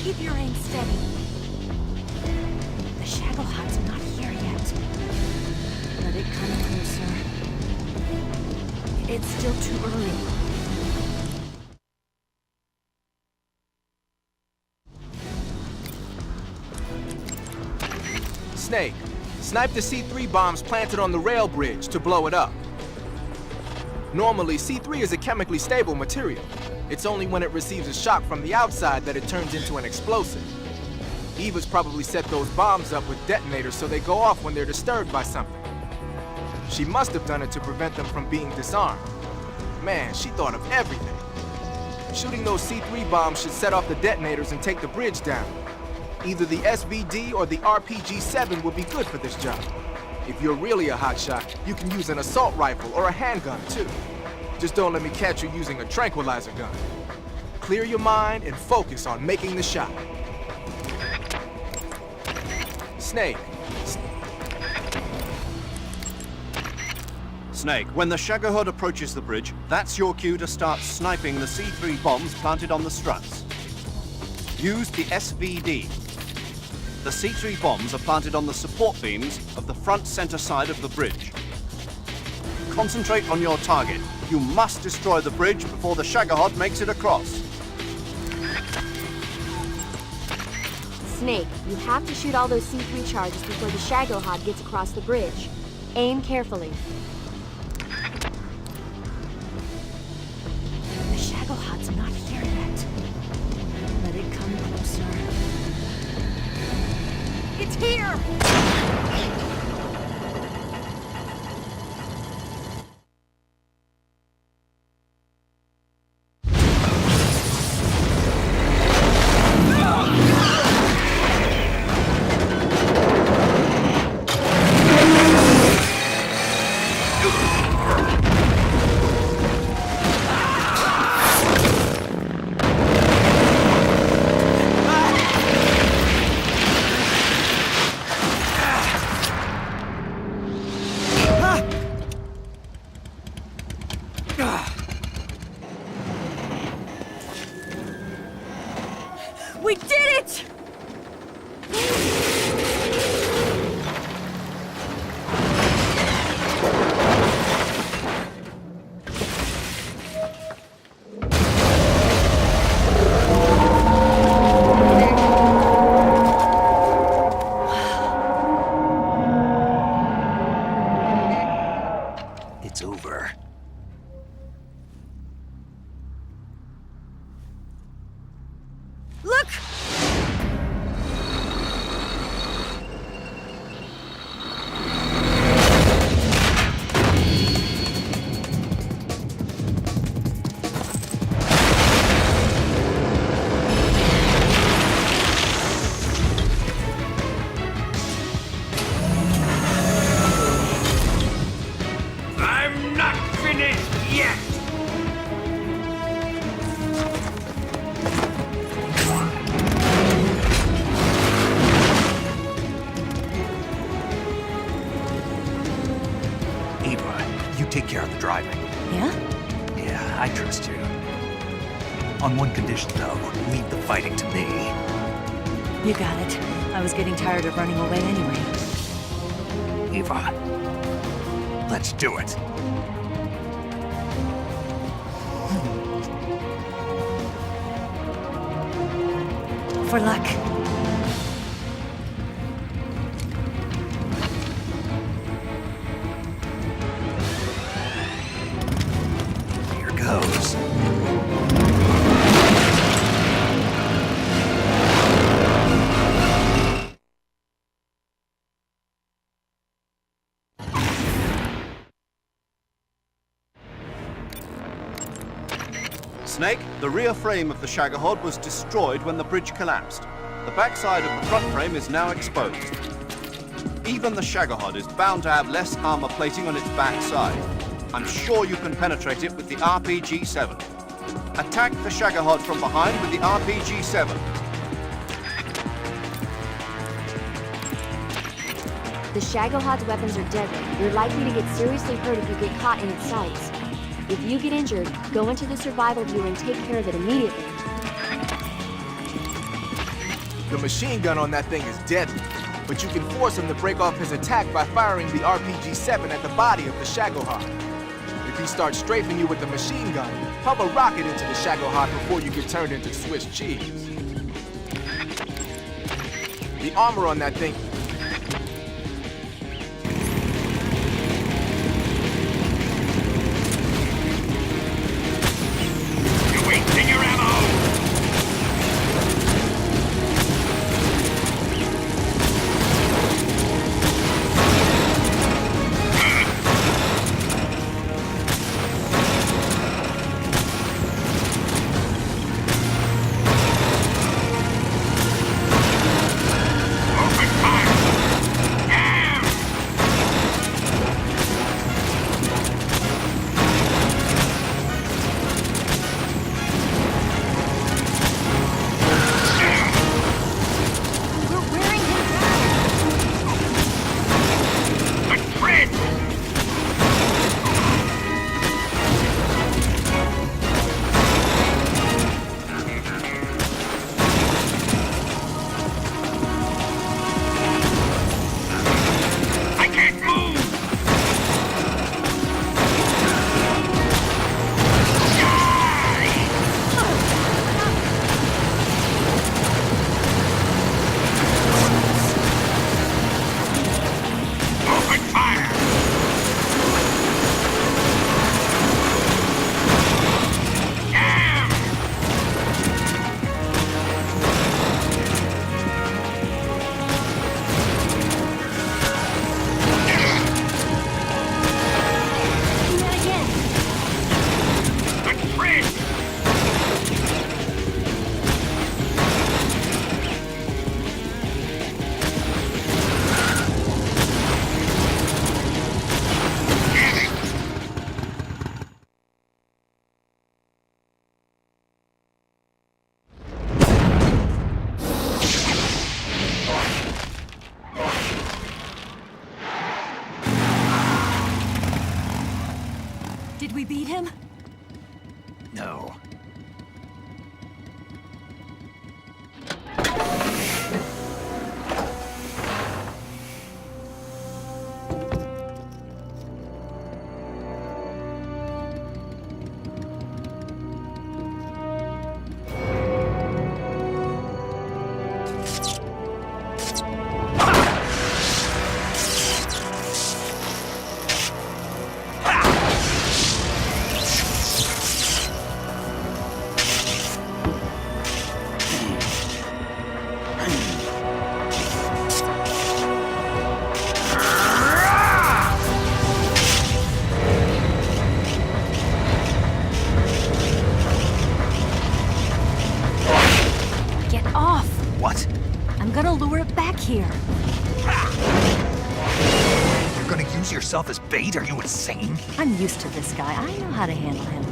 Keep your aim steady. The Shagohod's not here yet. Let it come closer. It's still too early. Snake, snipe the C3 bombs planted on the rail bridge to blow it up. Normally, C3 is a chemically stable material. It's only when it receives a shock from the outside that it turns into an explosive. Eva's probably set those bombs up with detonators so they go off when they're disturbed by something. She must have done it to prevent them from being disarmed. Man, she thought of everything. Shooting those C3 bombs should set off the detonators and take the bridge down. Either the SVD or the RPG-7 would be good for this job. If you're really a hotshot, you can use an assault rifle or a handgun too. Just don't let me catch you using a tranquilizer gun. Clear your mind and focus on making the shot. Snake. Snake, when the Shagohod approaches the bridge, that's your cue to start sniping the C3 bombs planted on the struts. Use the SVD. The C3 bombs are planted on the support beams of the front center side of the bridge. Concentrate on your target. You must destroy the bridge before the Shagohod makes it across. Snake, you have to shoot all those C3 charges before the Shagohod gets across the bridge. Aim carefully. The Shagohod's not here yet. Let it come closer. It's here! We did it! It's over. Look! I'm not finished yet! Eva, you take care of the driving. Yeah? Yeah, I trust you. On one condition, though, leave the fighting to me. You got it. I was getting tired of running away anyway. Eva, let's do it. For luck. Here goes. Snake, the rear frame of the Shagohod was destroyed when the bridge collapsed. The backside of the front frame is now exposed. Even the Shagohod is bound to have less armor plating on its backside. I'm sure you can penetrate it with the RPG-7. Attack the Shagohod from behind with the RPG-7. The Shagohod's weapons are deadly. You're likely to get seriously hurt if you get caught in its sights. If you get injured, go into the survival viewer and take care of it immediately. The machine gun on that thing is deadly, but you can force him to break off his attack by firing the RPG-7 at the body of the Shagohod. If he starts strafing you with the machine gun, pump a rocket into the Shagohod before you get turned into Swiss cheese. The armor on that thing... You're wasting your ammo! Open fire! Damn! We're wearing him down. The Prince! I can't move! Open fire! Damn! Do that again. The Prince! Damn it! Did we beat him? No. Get off! What? I'm gonna lure it back here. You're gonna use yourself as bait? Are you insane? I'm used to this guy. I know how to handle him.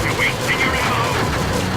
You're wasting your ammo!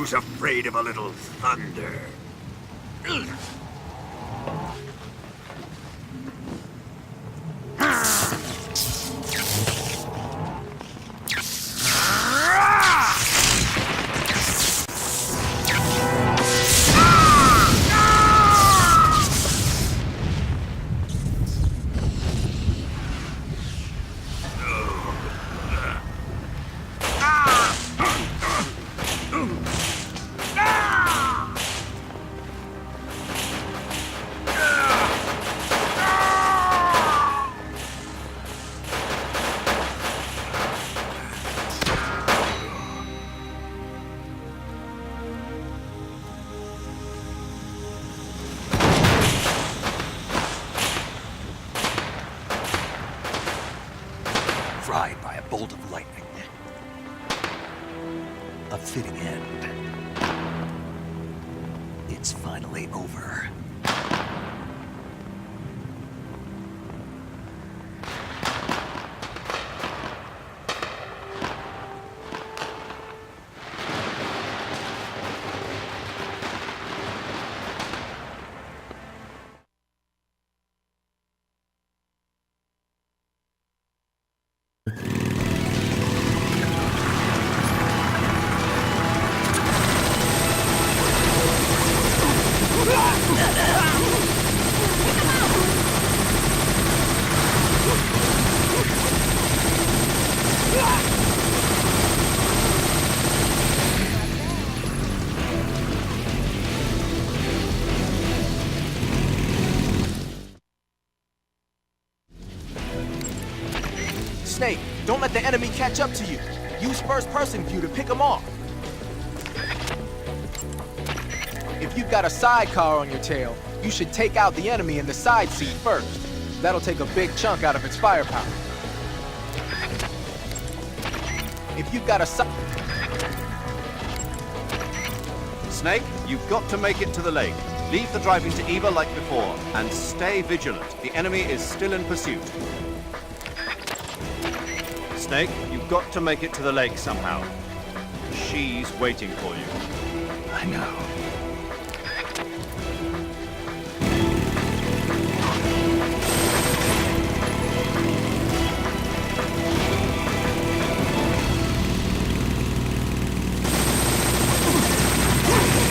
Who's afraid of a little thunder? Ugh. Fried by a bolt of lightning. A fitting end. It's finally over. Snake, don't let the enemy catch up to you. Use first-person view to pick them off. If you've got a sidecar on your tail, you should take out the enemy in the side seat first. That'll take a big chunk out of its firepower. If you've got a Snake, you've got to make it to the lake. Leave the driving to Eva like before, and stay vigilant. The enemy is still in pursuit. Snake, you've got to make it to the lake somehow. She's waiting for you. I know.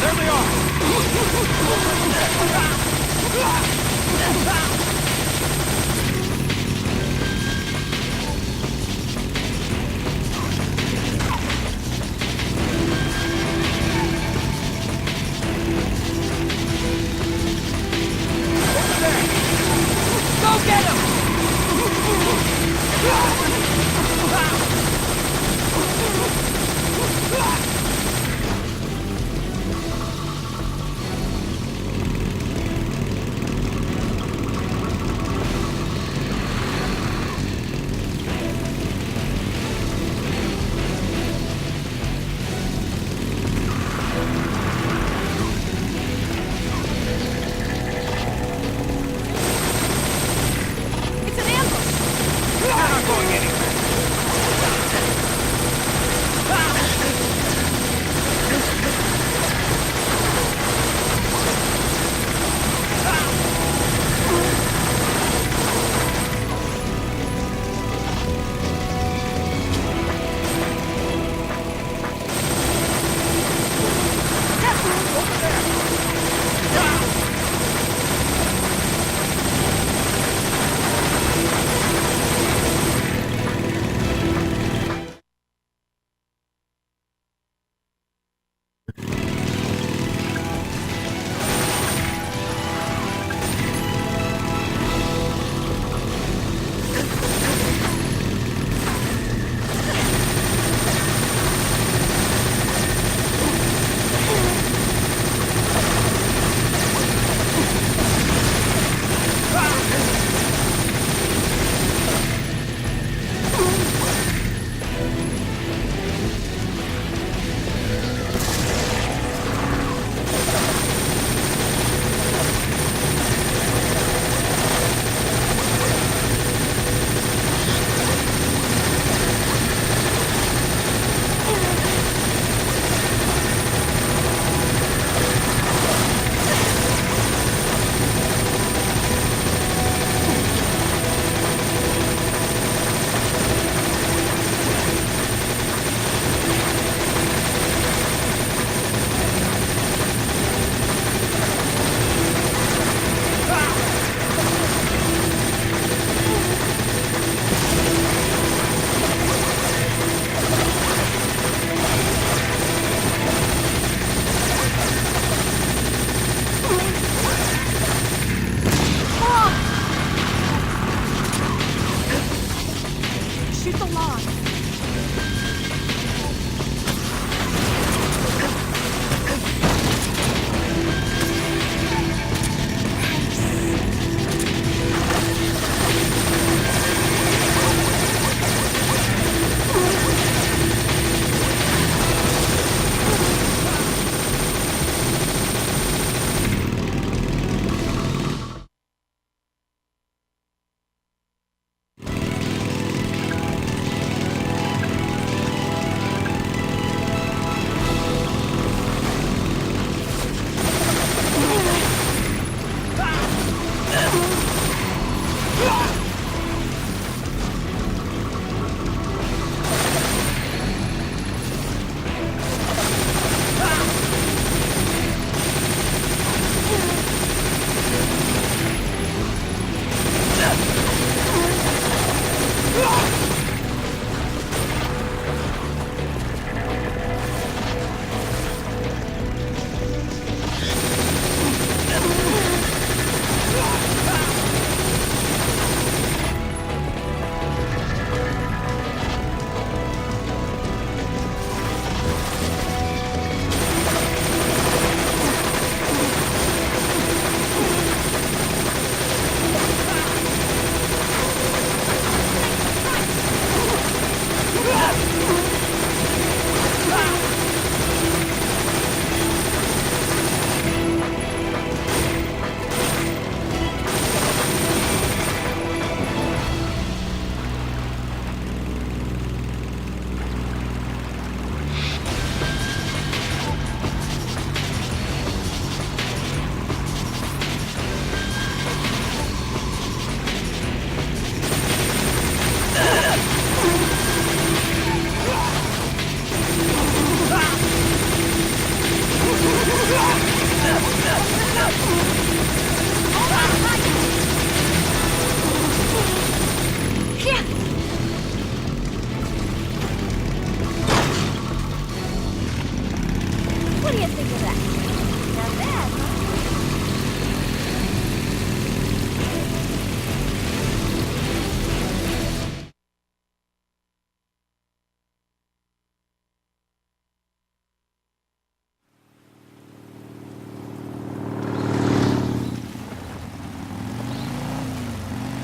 There they are! Go get him! It's an ambush! They're not going anywhere.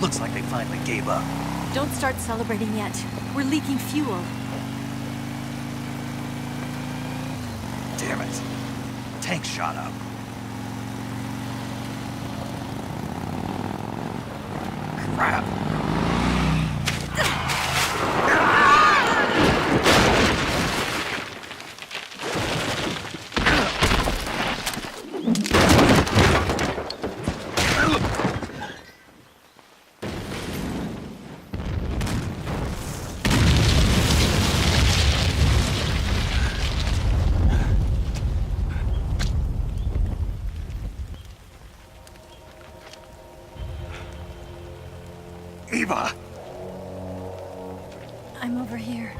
Looks like they finally gave up. Don't start celebrating yet. We're leaking fuel. Damn it. Tank shot up. Crap. Eva! I'm over here.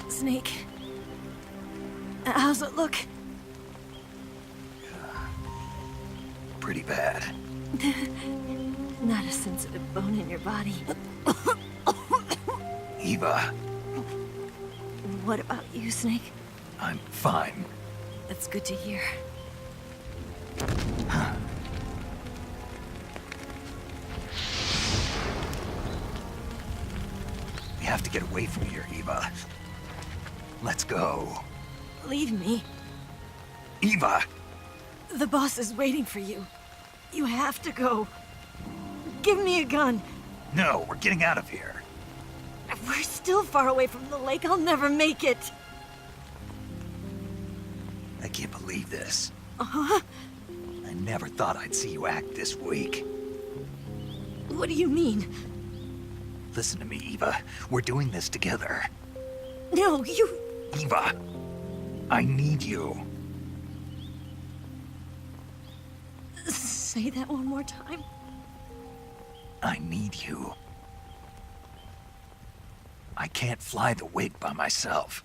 Snake. How's it look? Pretty bad. Not a sensitive bone in your body. Eva, What about you, Snake? I'm fine. That's good to hear. We have to get away from here, Eva. Let's go. Leave me. Eva! The boss is waiting for you. You have to go. Give me a gun. No, we're getting out of here. We're still far away from the lake. I'll never make it. I can't believe this. Uh-huh. I never thought I'd see you act this weak. What do you mean? Listen to me, Eva. We're doing this together. No, you... Eva, I need you. Say that one more time. I need you. I can't fly the wig by myself.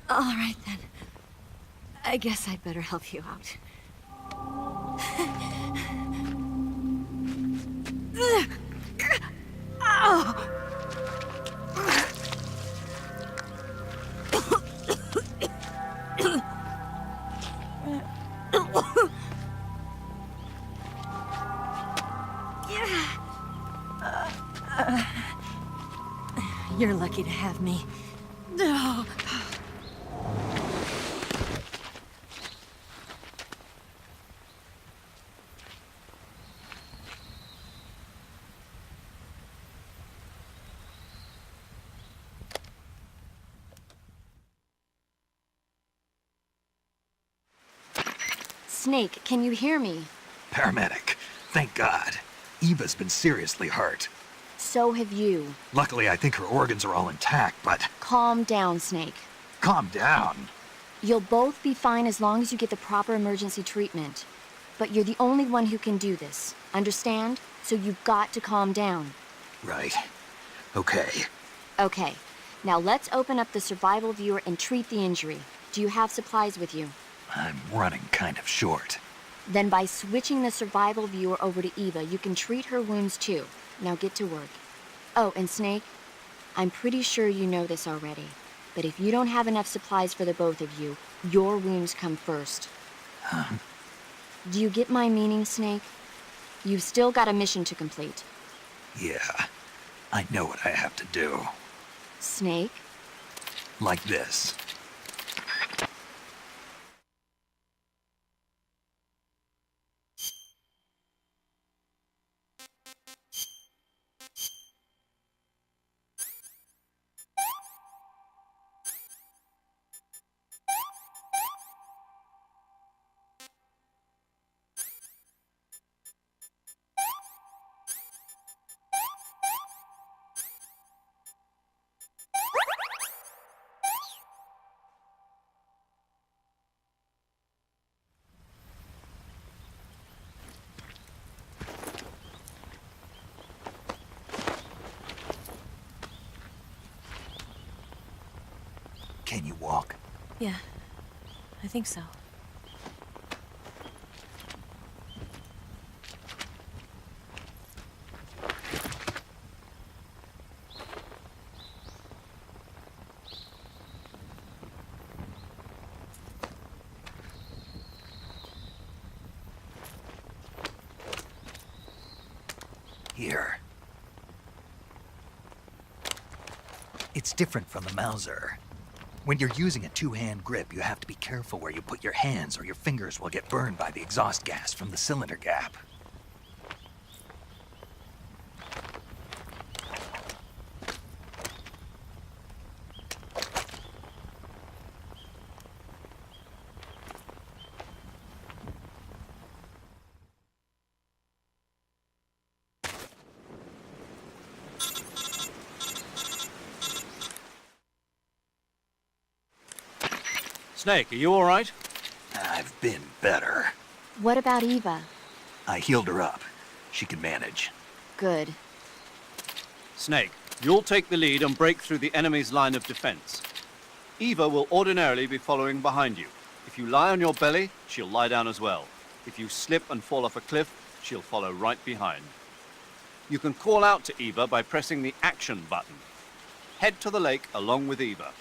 All right, then. I guess I'd better help you out. You're lucky to have me. No. Snake, can you hear me? Paramedic, thank God. Eva's been seriously hurt. So have you. Luckily, I think her organs are all intact, but Calm down, Snake. calm down. You'll both be fine as long as you get the proper emergency treatment. But you're the only one who can do this. Understand? So you've got to calm down. Right. Okay. Okay. Now let's open up the survival viewer and treat the injury. Do you have supplies with you? I'm running kind of short. Then by switching the survival viewer over to Eva, you can treat her wounds too. Now get to work. Oh, and Snake, I'm pretty sure you know this already, but if you don't have enough supplies for the both of you, your wounds come first. Huh? Do you get my meaning, Snake? You've still got a mission to complete. Yeah. I know what I have to do. Snake? Like this. Can you walk? Yeah, I think so. Here. It's different from the Mauser. When you're using a two-hand grip, you have to be careful where you put your hands or your fingers will get burned by the exhaust gas from the cylinder gap. Snake, are you all right? I've been better. What about Eva? I healed her up. She can manage. Good. Snake, you'll take the lead and break through the enemy's line of defense. Eva will ordinarily be following behind you. If you lie on your belly, she'll lie down as well. If you slip and fall off a cliff, she'll follow right behind. You can call out to Eva by pressing the action button. Head to the lake along with Eva.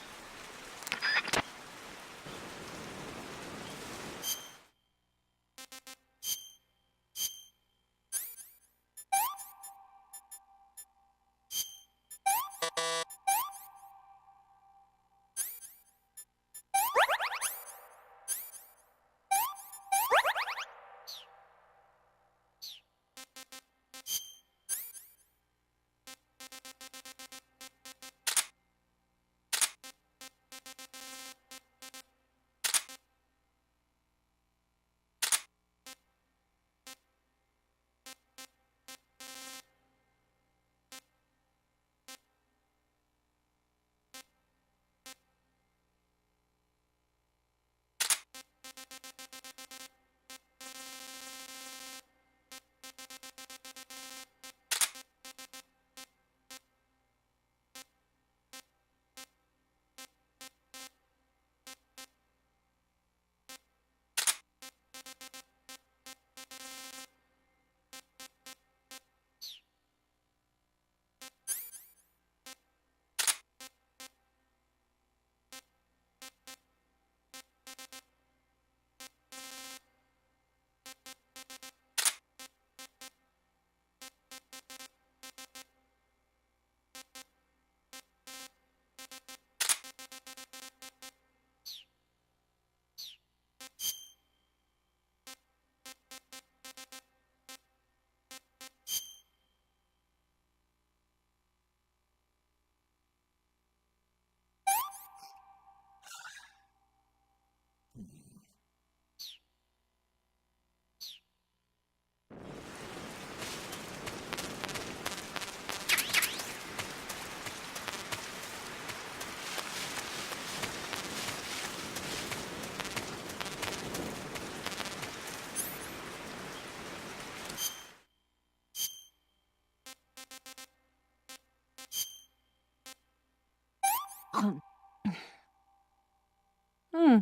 Hmm.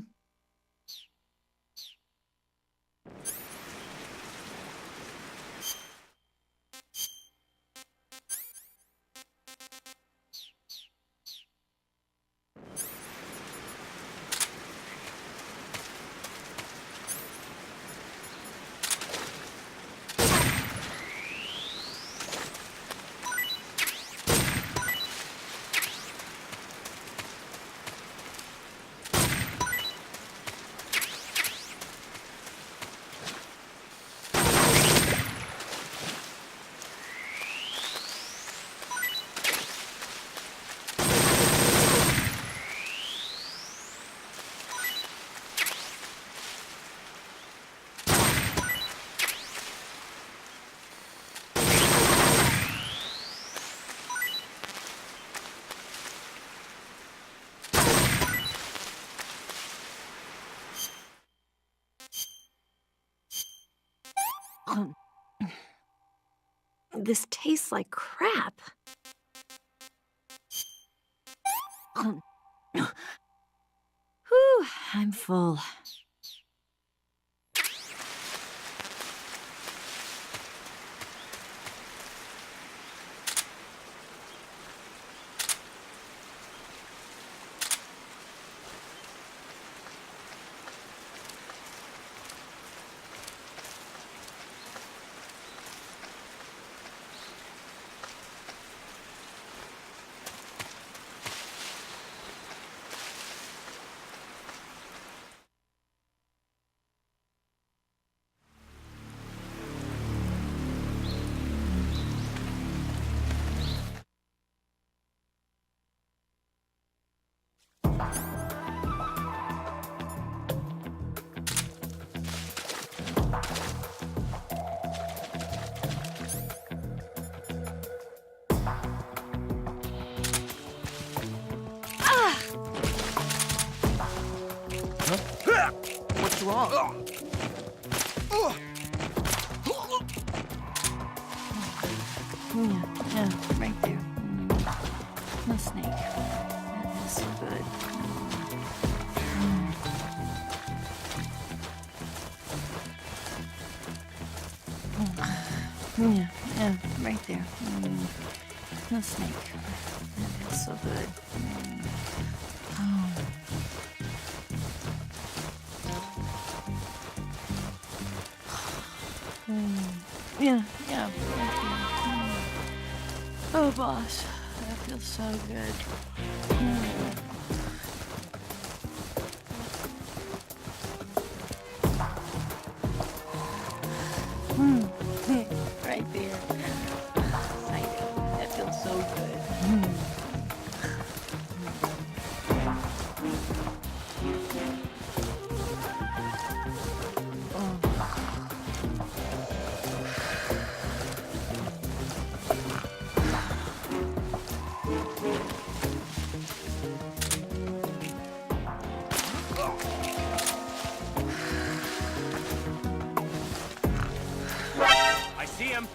This tastes like crap. I'm full. What's wrong? Yeah, right there. No snake. That is so good. Yeah, right there. No snake. That is so good. Yeah, right there. Oh, boss, that feels so good. Right there. I know, that feels so good. I see him.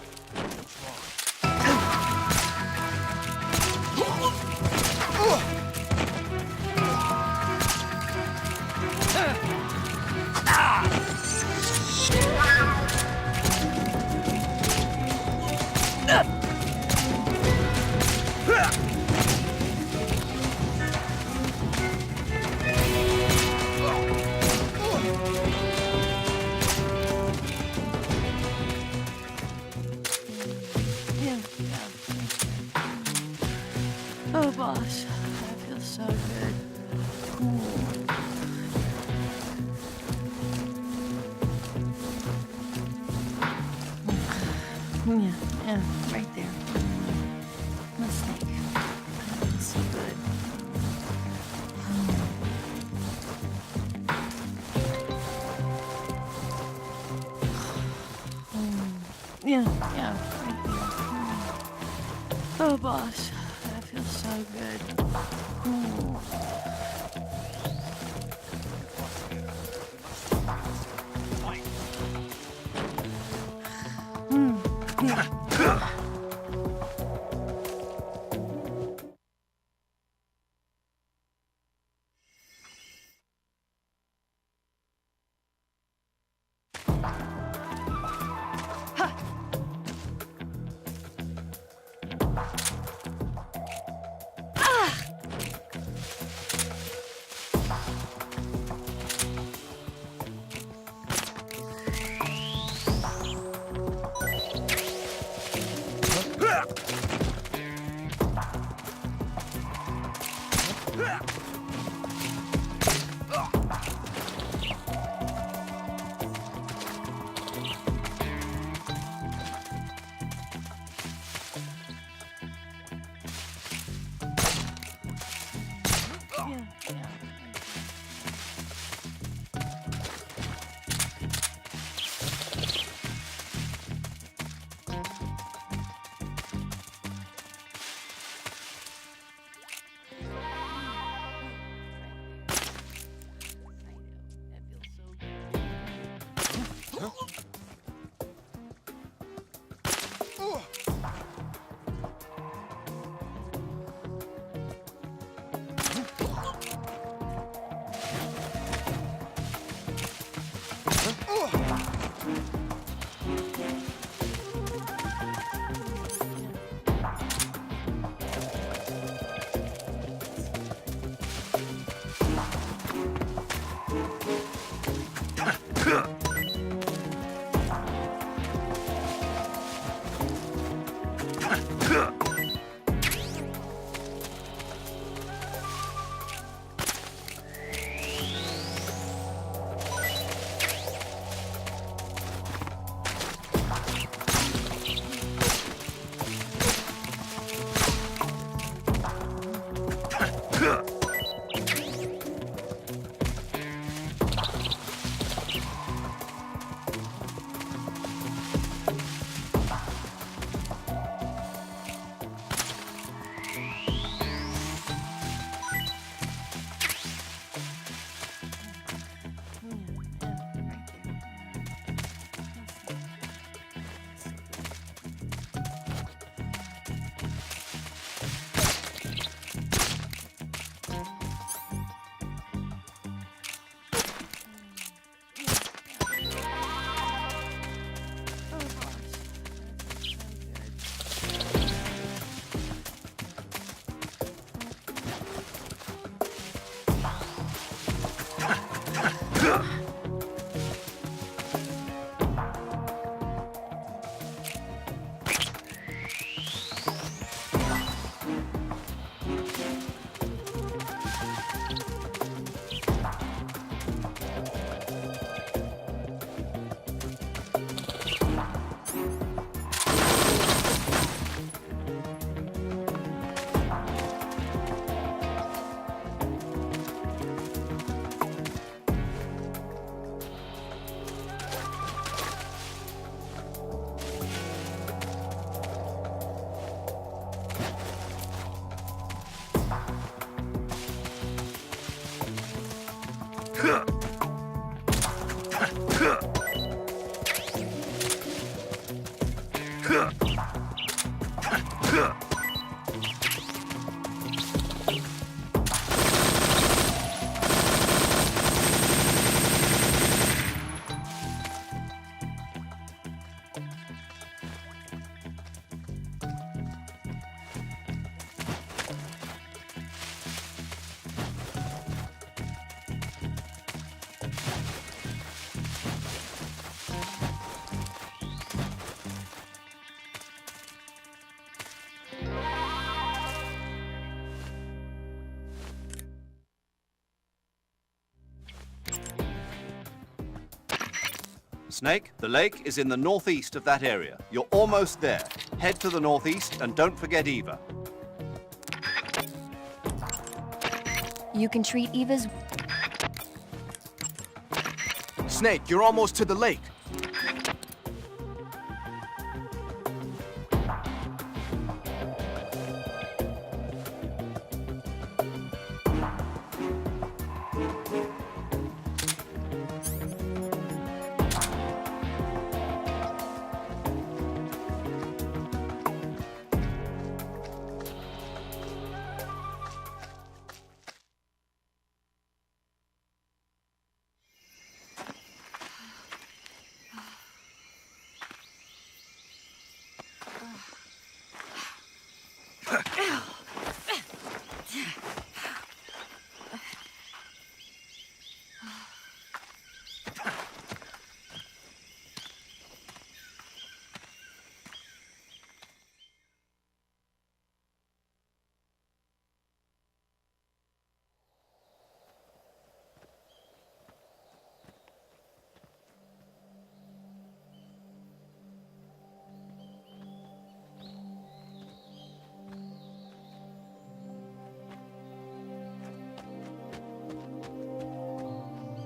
Yeah. Oh, boss, that feels so good. Yeah, right there. No snake. That is so good. Yeah, right there. Oh, boss, that feels so good. Snake, the lake is in the northeast of that area. You're almost there. Head to the northeast and don't forget Eva. You can treat Eva's... Snake, you're almost to the lake.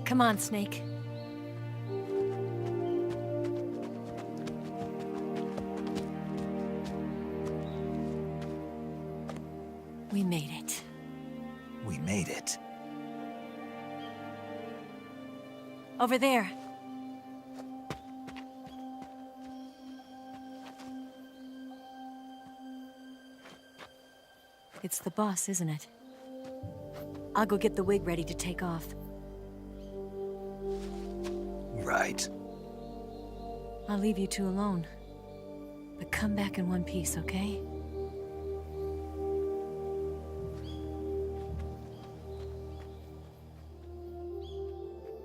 Come on, Snake. We made it. We made it. Over there. It's the boss, isn't it? I'll go get the wig ready to take off. Right. I'll leave you two alone. But come back in one piece, okay?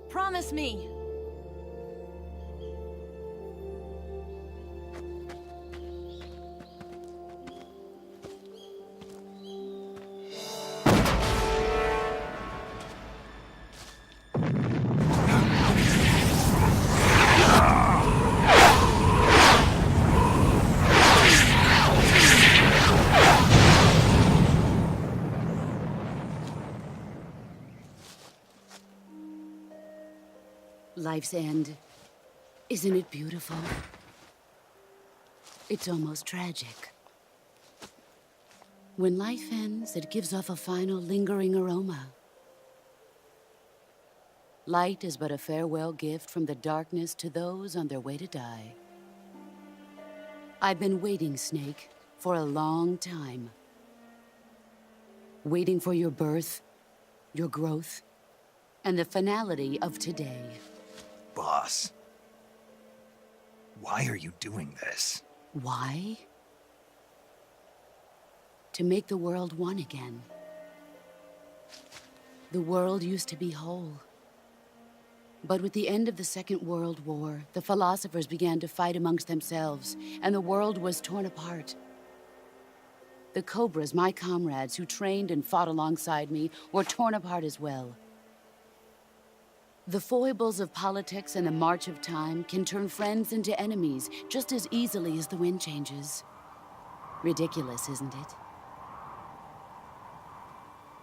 Promise me! Life's end. Isn't it beautiful? It's almost tragic. When life ends, it gives off a final lingering aroma. Light is but a farewell gift from the darkness to those on their way to die. I've been waiting, Snake, for a long time. Waiting for your birth, your growth, and the finality of today. Boss. Why are you doing this? Why? To make the world one again. The world used to be whole. But with the end of the Second World War, the philosophers began to fight amongst themselves, and the world was torn apart. The Cobras, my comrades who trained and fought alongside me, were torn apart as well. The foibles of politics and the march of time can turn friends into enemies just as easily as the wind changes. Ridiculous, isn't it?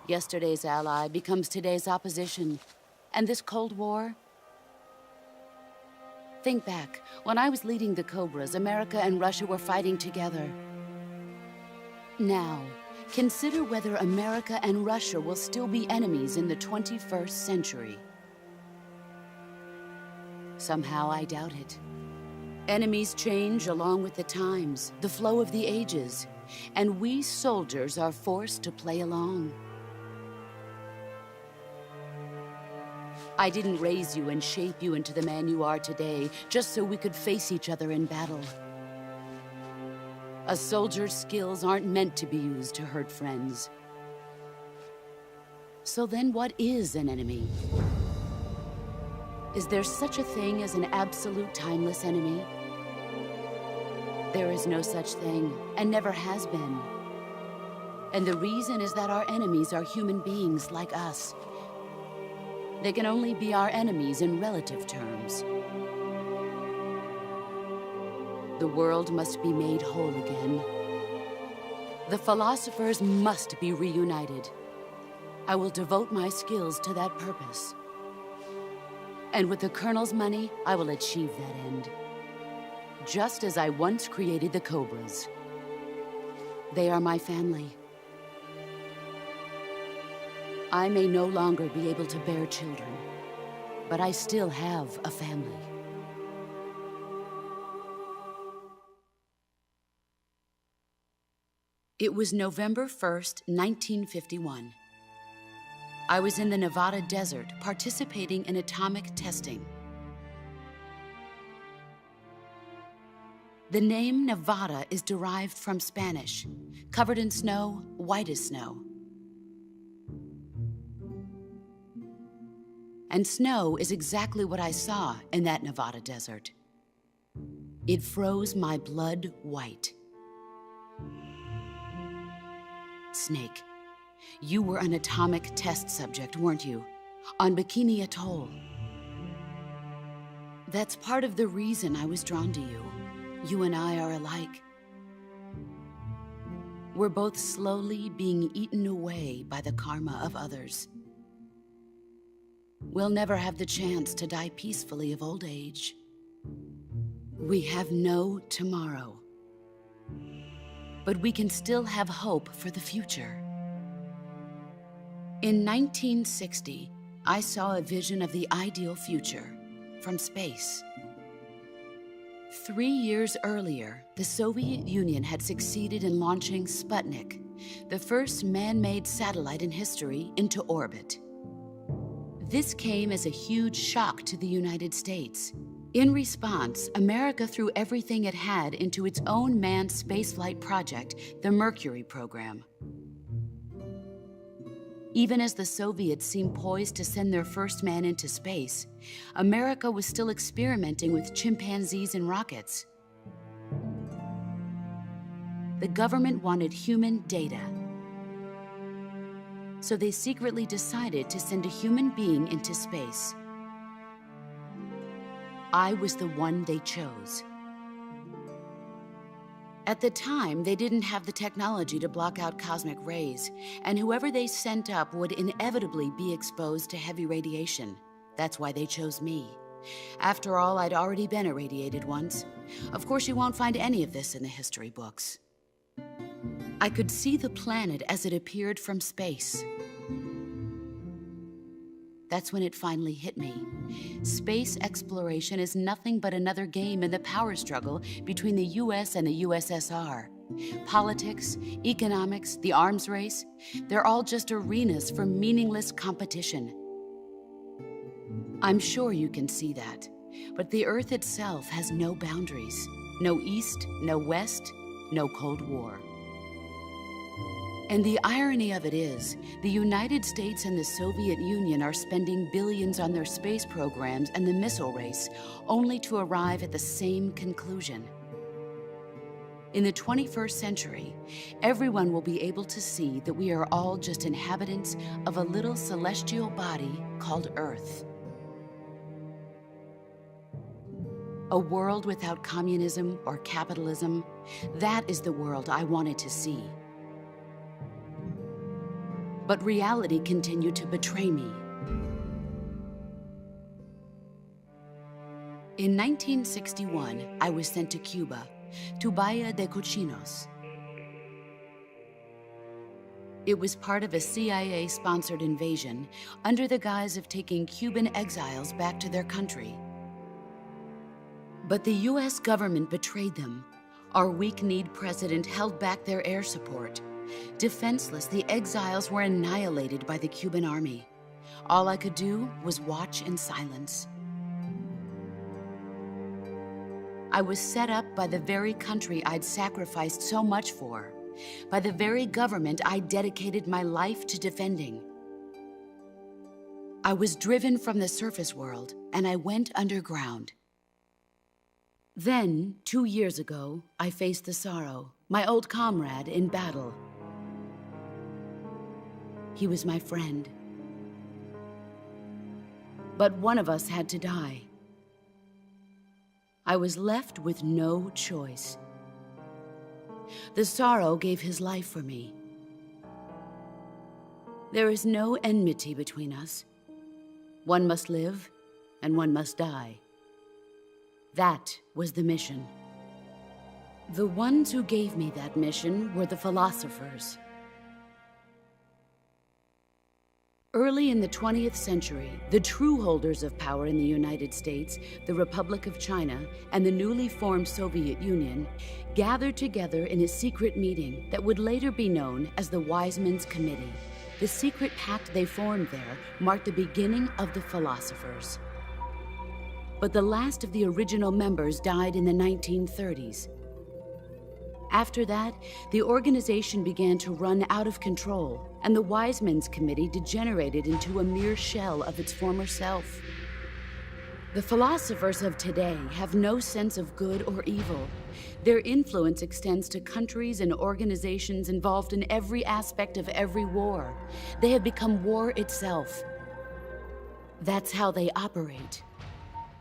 Yesterday's ally becomes today's opposition. And this Cold War? Think back. When I was leading the Cobras, America and Russia were fighting together. Now, consider whether America and Russia will still be enemies in the 21st century. Somehow I doubt it. Enemies change along with the times, the flow of the ages, and we soldiers are forced to play along. I didn't raise you and shape you into the man you are today just so we could face each other in battle. A soldier's skills aren't meant to be used to hurt friends. So then what is an enemy? Is there such a thing as an absolute timeless enemy? There is no such thing, and never has been. And the reason is that our enemies are human beings like us. They can only be our enemies in relative terms. The world must be made whole again. The philosophers must be reunited. I will devote my skills to that purpose. And with the Colonel's money, I will achieve that end. Just as I once created the Cobras. They are my family. I may no longer be able to bear children, but I still have a family. It was November 1st, 1951. I was in the Nevada desert participating in atomic testing. The name Nevada is derived from Spanish, covered in snow, white as snow. And snow is exactly what I saw in that Nevada desert. It froze my blood white. Snake, you were an atomic test subject, weren't you? On Bikini Atoll. That's part of the reason I was drawn to you. You and I are alike. We're both slowly being eaten away by the karma of others. We'll never have the chance to die peacefully of old age. We have no tomorrow. But we can still have hope for the future. In 1960, I saw a vision of the ideal future from space. 3 years earlier, the Soviet Union had succeeded in launching Sputnik, the first man-made satellite in history, into orbit. This came as a huge shock to the United States. In response, America threw everything it had into its own manned spaceflight project, the Mercury program. Even as the Soviets seemed poised to send their first man into space, America was still experimenting with chimpanzees and rockets. The government wanted human data. So they secretly decided to send a human being into space. I was the one they chose. At the time, they didn't have the technology to block out cosmic rays, and whoever they sent up would inevitably be exposed to heavy radiation. That's why they chose me. After all, I'd already been irradiated once. Of course, you won't find any of this in the history books. I could see the planet as it appeared from space. That's when it finally hit me. Space exploration is nothing but another game in the power struggle between the US and the USSR. Politics, economics, the arms race, they're all just arenas for meaningless competition. I'm sure you can see that, but the Earth itself has no boundaries. No East, no West, no Cold War. And the irony of it is, the United States and the Soviet Union are spending billions on their space programs and the missile race, only to arrive at the same conclusion. In the 21st century, everyone will be able to see that we are all just inhabitants of a little celestial body called Earth. A world without communism or capitalism, that is the world I wanted to see. But reality continued to betray me. In 1961, I was sent to Cuba, to Bahia de Cochinos. It was part of a CIA-sponsored invasion under the guise of taking Cuban exiles back to their country. But the US government betrayed them. Our weak-kneed president held back their air support. Defenseless, the exiles were annihilated by the Cuban army. All I could do was watch in silence. I was set up by the very country I'd sacrificed so much for, by the very government I dedicated my life to defending. I was driven from the surface world, and I went underground. Then, 2 years ago, I faced the Sorrow, my old comrade in battle. He was my friend. But one of us had to die. I was left with no choice. The Sorrow gave his life for me. There is no enmity between us. One must live, and one must die. That was the mission. The ones who gave me that mission were the philosophers. Early in the 20th century, the true holders of power in the United States, the Republic of China, and the newly formed Soviet Union gathered together in a secret meeting that would later be known as the Wiseman's Committee. The secret pact they formed there marked the beginning of the philosophers. But the last of the original members died in the 1930s. After that, the organization began to run out of control, and the Wiseman's Committee degenerated into a mere shell of its former self. The philosophers of today have no sense of good or evil. Their influence extends to countries and organizations involved in every aspect of every war. They have become war itself. That's how they operate.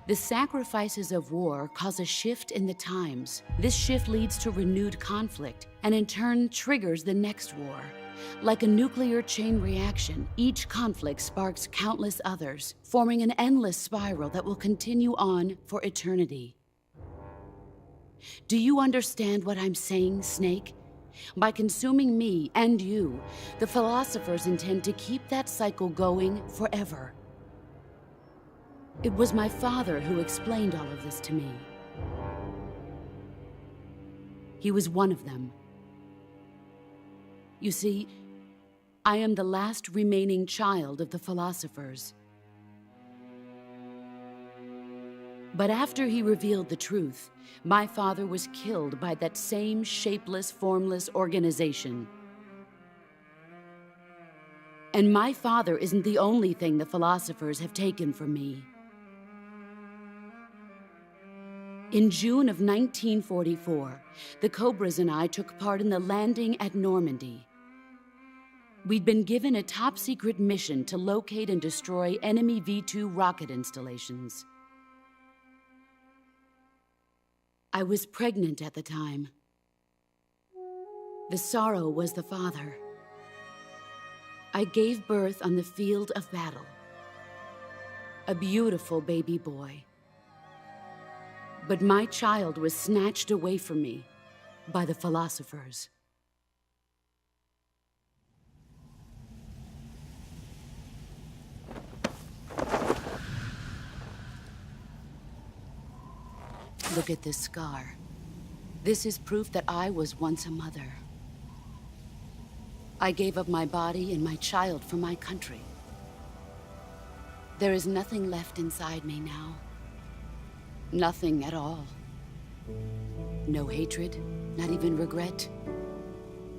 The sacrifices of war cause a shift in the times. This shift leads to renewed conflict, and in turn triggers the next war. Like a nuclear chain reaction, each conflict sparks countless others, forming an endless spiral that will continue on for eternity. Do you understand what I'm saying, Snake? By consuming me and you, the philosophers intend to keep that cycle going forever. It was my father who explained all of this to me. He was one of them. You see, I am the last remaining child of the philosophers. But after he revealed the truth, my father was killed by that same shapeless, formless organization. And my father isn't the only thing the philosophers have taken from me. In June of 1944, the Cobras and I took part in the landing at Normandy. We'd been given a top-secret mission to locate and destroy enemy V-2 rocket installations. I was pregnant at the time. The Sorrow was the father. I gave birth on the field of battle. A beautiful baby boy. But my child was snatched away from me by the philosophers. Look at this scar. This is proof that I was once a mother. I gave up my body and my child for my country. There is nothing left inside me now. Nothing at all. No hatred, not even regret.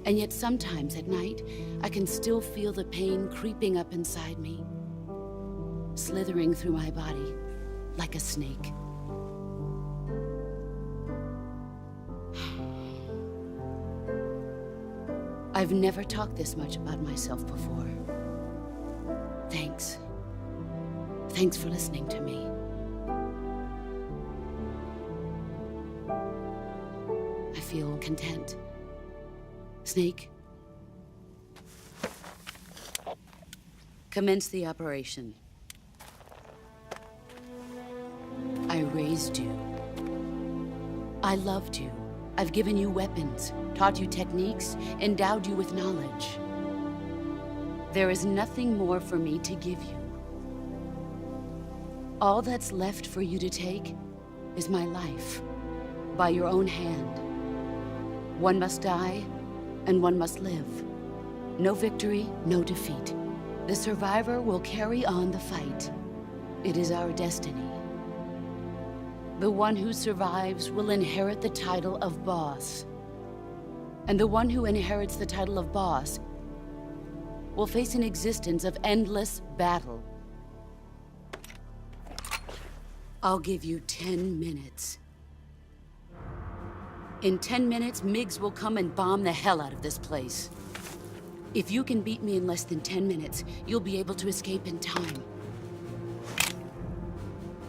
And yet sometimes at night, I can still feel the pain creeping up inside me, slithering through my body like a snake. I've never talked this much about myself before. Thanks. Thanks for listening to me. I feel content. Snake, commence the operation. I raised you. I loved you. I've given you weapons, taught you techniques, endowed you with knowledge. There is nothing more for me to give you. All that's left for you to take is my life, by your own hand. One must die, and one must live. No victory, no defeat. The survivor will carry on the fight. It is our destiny. The one who survives will inherit the title of boss. And the one who inherits the title of boss will face an existence of endless battle. I'll give you 10 minutes. In 10 minutes, Miggs will come and bomb the hell out of this place. If you can beat me in less than 10 minutes, you'll be able to escape in time.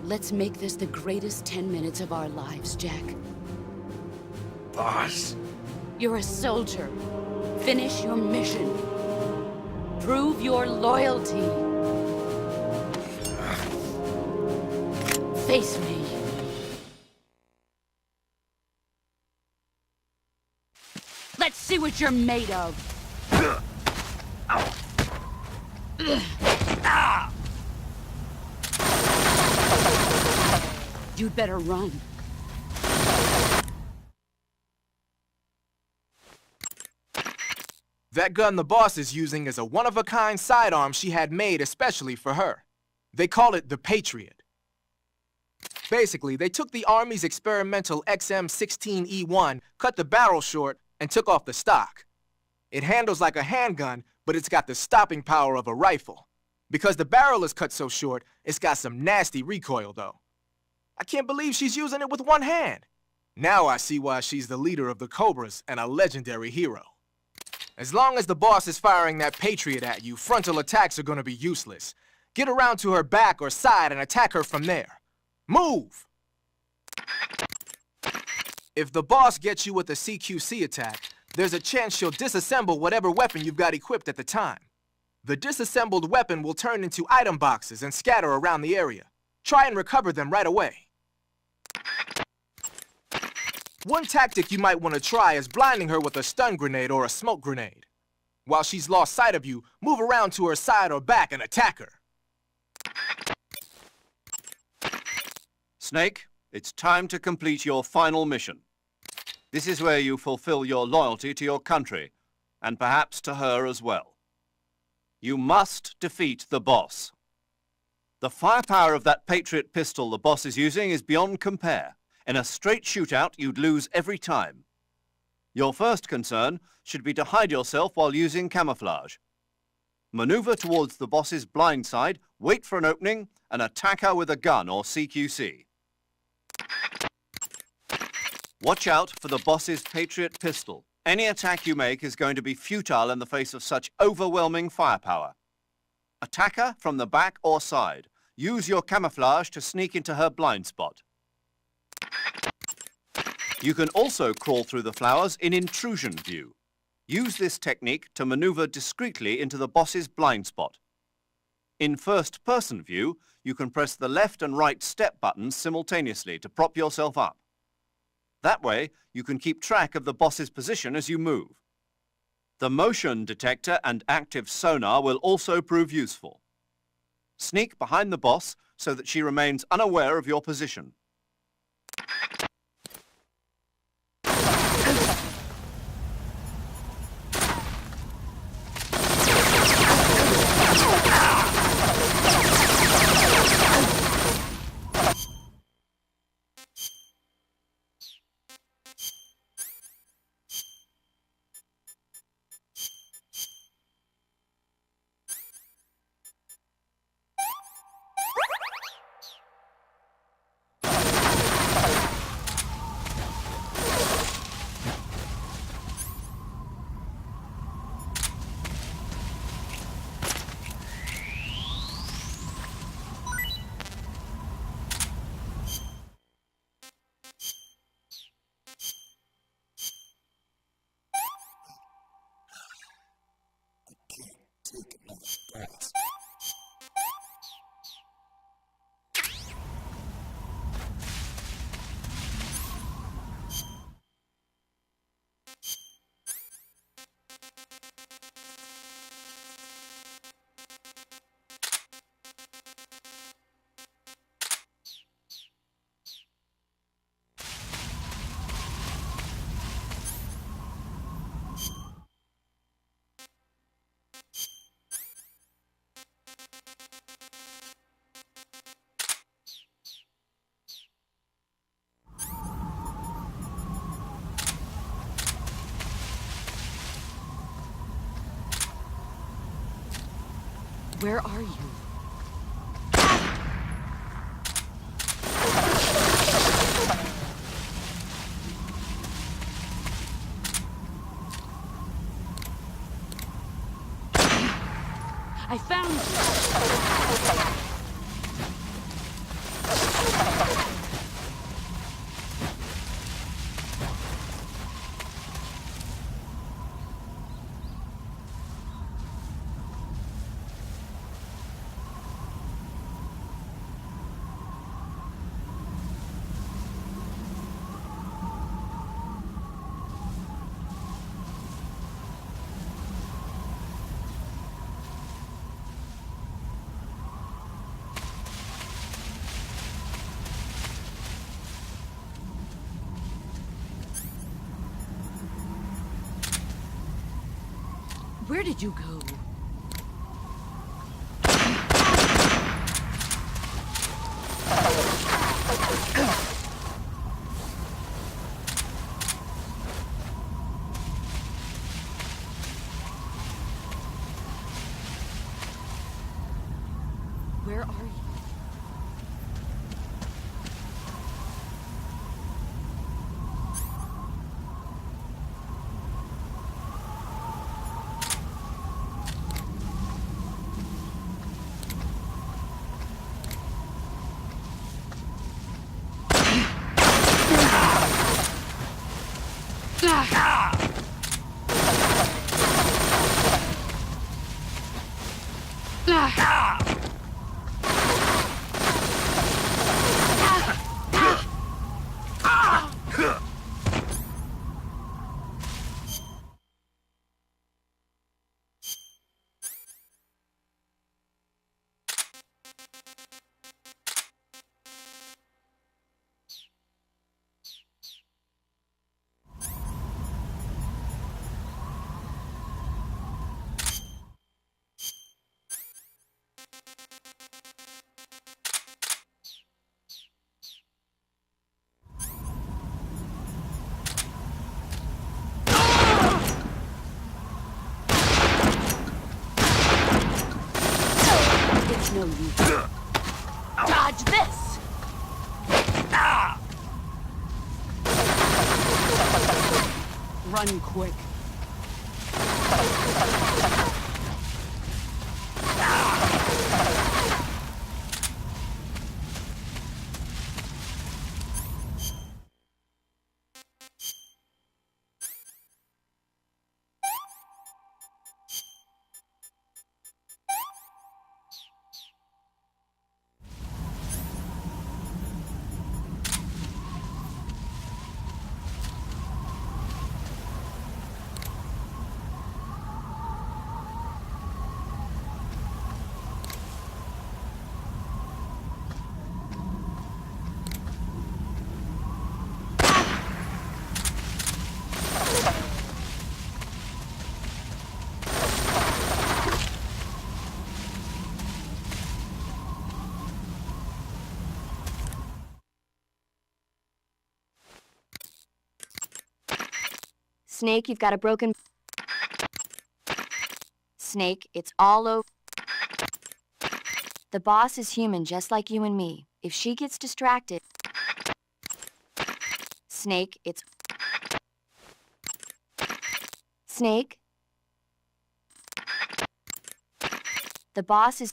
Let's make this the greatest 10 minutes of our lives, Jack. Boss. You're a soldier. Finish your mission. Prove your loyalty. Face me. Let's see what you're made of. You'd better run. That gun the boss is using is a one-of-a-kind sidearm she had made especially for her. They call it the Patriot. Basically, they took the Army's experimental XM16E1, cut the barrel short, and took off the stock. It handles like a handgun, but it's got the stopping power of a rifle. Because the barrel is cut so short, it's got some nasty recoil, though. I can't believe she's using it with one hand. Now I see why she's the leader of the Cobras and a legendary hero. As long as the boss is firing that Patriot at you, frontal attacks are gonna be useless. Get around to her back or side and attack her from there. Move! If the boss gets you with a CQC attack, there's a chance she'll disassemble whatever weapon you've got equipped at the time. The disassembled weapon will turn into item boxes and scatter around the area. Try and recover them right away. One tactic you might want to try is blinding her with a stun grenade or a smoke grenade. While she's lost sight of you, move around to her side or back and attack her. Snake, it's time to complete your final mission. This is where you fulfill your loyalty to your country, and perhaps to her as well. You must defeat the boss. The firepower of that Patriot pistol the boss is using is beyond compare. In a straight shootout, you'd lose every time. Your first concern should be to hide yourself while using camouflage. Maneuver towards the boss's blind side, wait for an opening, and attack her with a gun or CQC. Watch out for the boss's Patriot pistol. Any attack you make is going to be futile in the face of such overwhelming firepower. Attack her from the back or side. Use your camouflage to sneak into her blind spot. You can also crawl through the flowers in intrusion view. Use this technique to maneuver discreetly into the boss's blind spot. In first-person view, you can press the left and right step buttons simultaneously to prop yourself up. That way, you can keep track of the boss's position as you move. The motion detector and active sonar will also prove useful. Sneak behind the boss so that she remains unaware of your position. Where are you? I found you! Where did you go? Where are you? No, you dodge this! Run quick. Snake, you've got a broken... Snake, it's all over. The boss is human, just like you and me. If she gets distracted... Snake, it's... Snake? The boss is...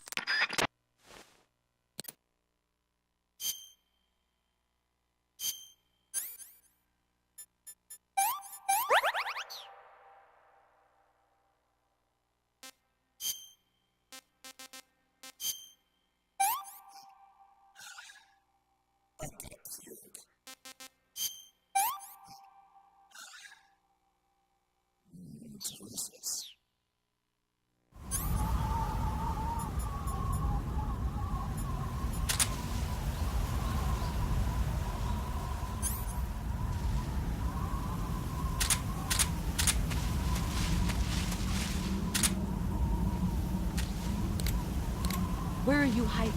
Where are you hiding?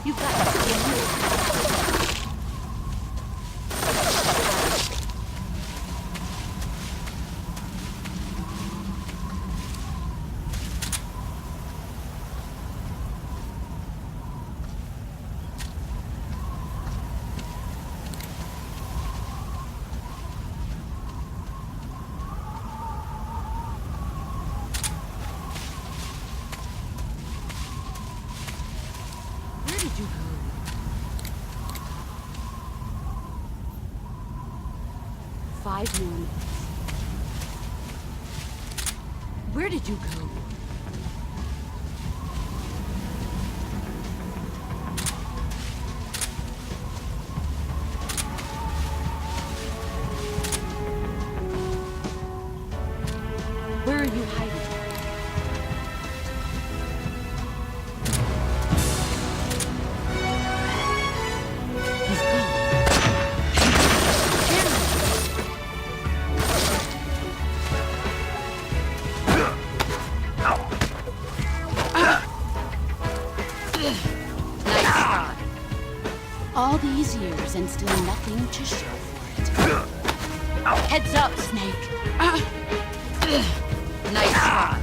You've got to stay here. 5 more minutes. Where did you go? Where are you hiding? He's gone. Nice shot. All these years and still nothing to show for it. Heads up, Snake. Nice shot.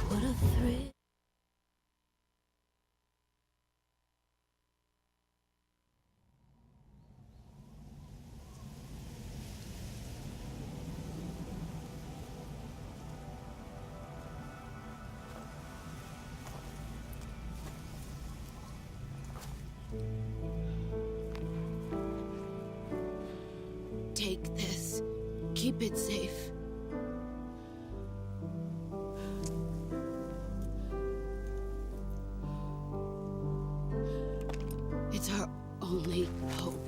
What a thrill. Take this. Keep it safe. It's our only hope.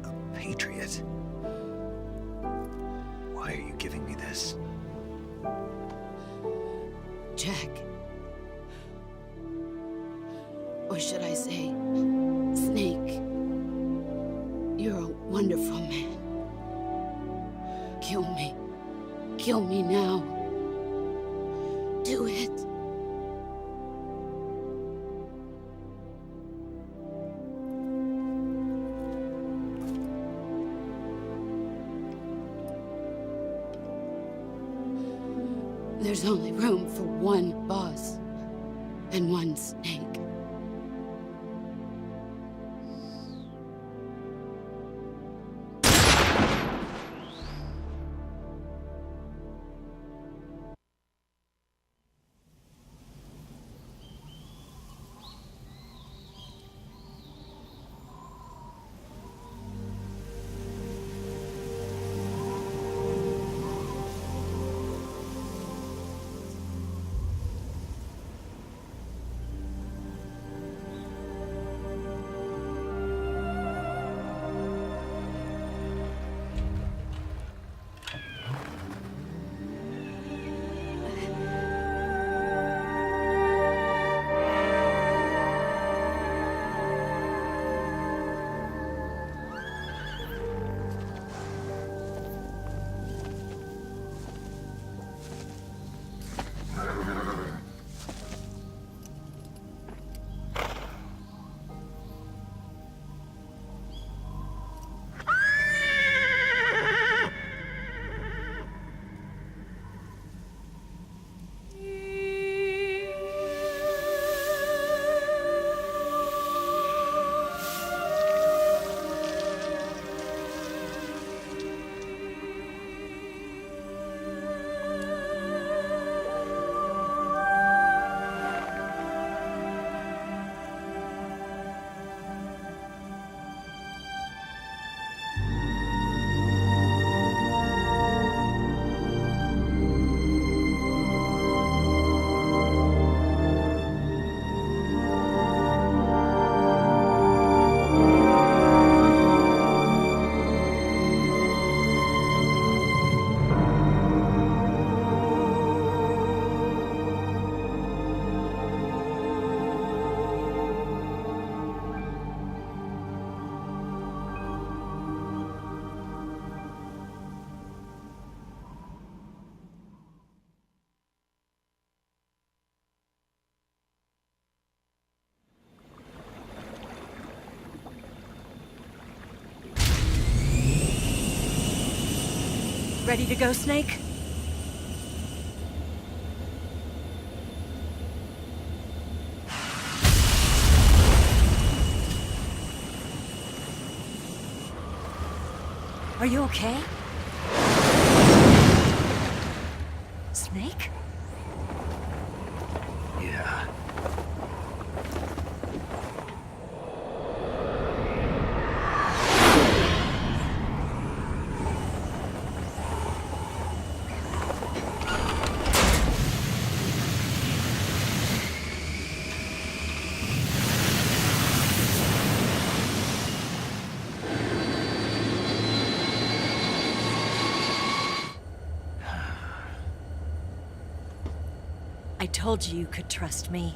A patriot? Why are you giving me this? Jack. Or should I say, Snake. You're a wonderful man. Kill me. Kill me now. Do it. There's only room for one boss and one Snake. Ready to go, Snake? Are you okay? Snake? Yeah. I told you you could trust me.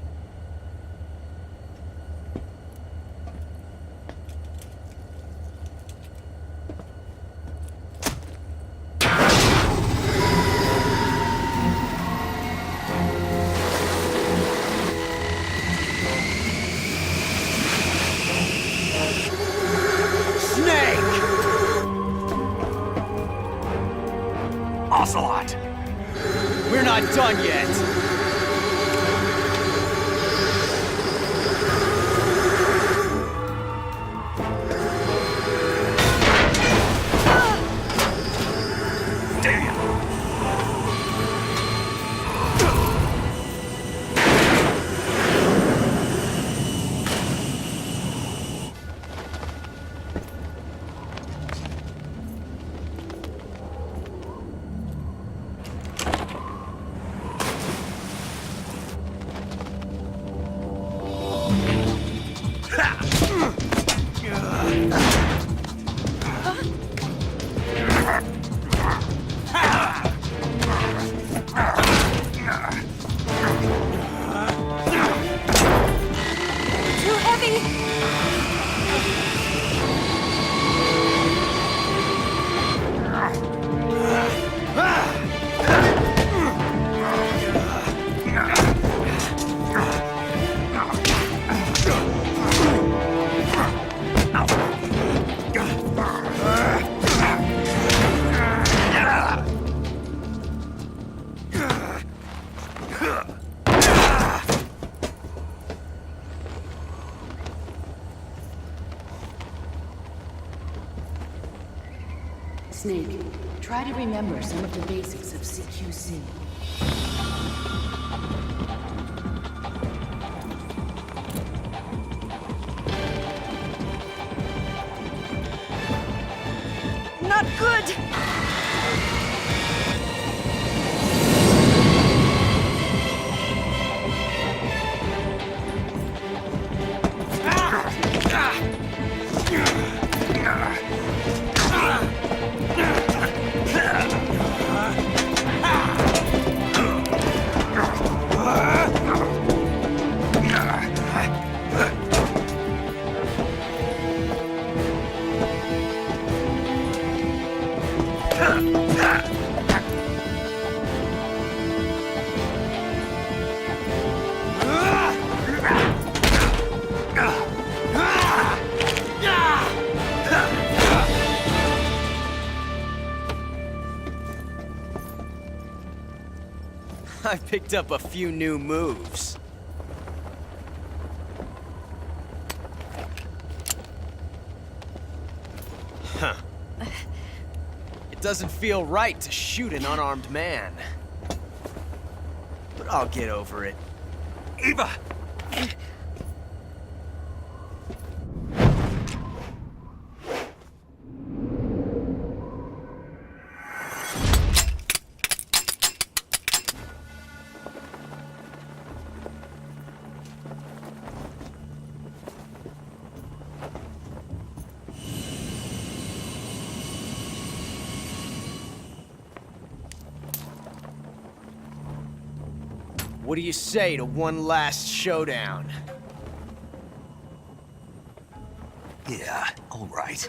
Ocelot! We're not done yet! Too heavy! Snake, try to remember some of the basics of CQC. Not good! I picked up a few new moves. Huh. It doesn't feel right to shoot an unarmed man. But I'll get over it. Eva! What do you say to one last showdown? Yeah, all right.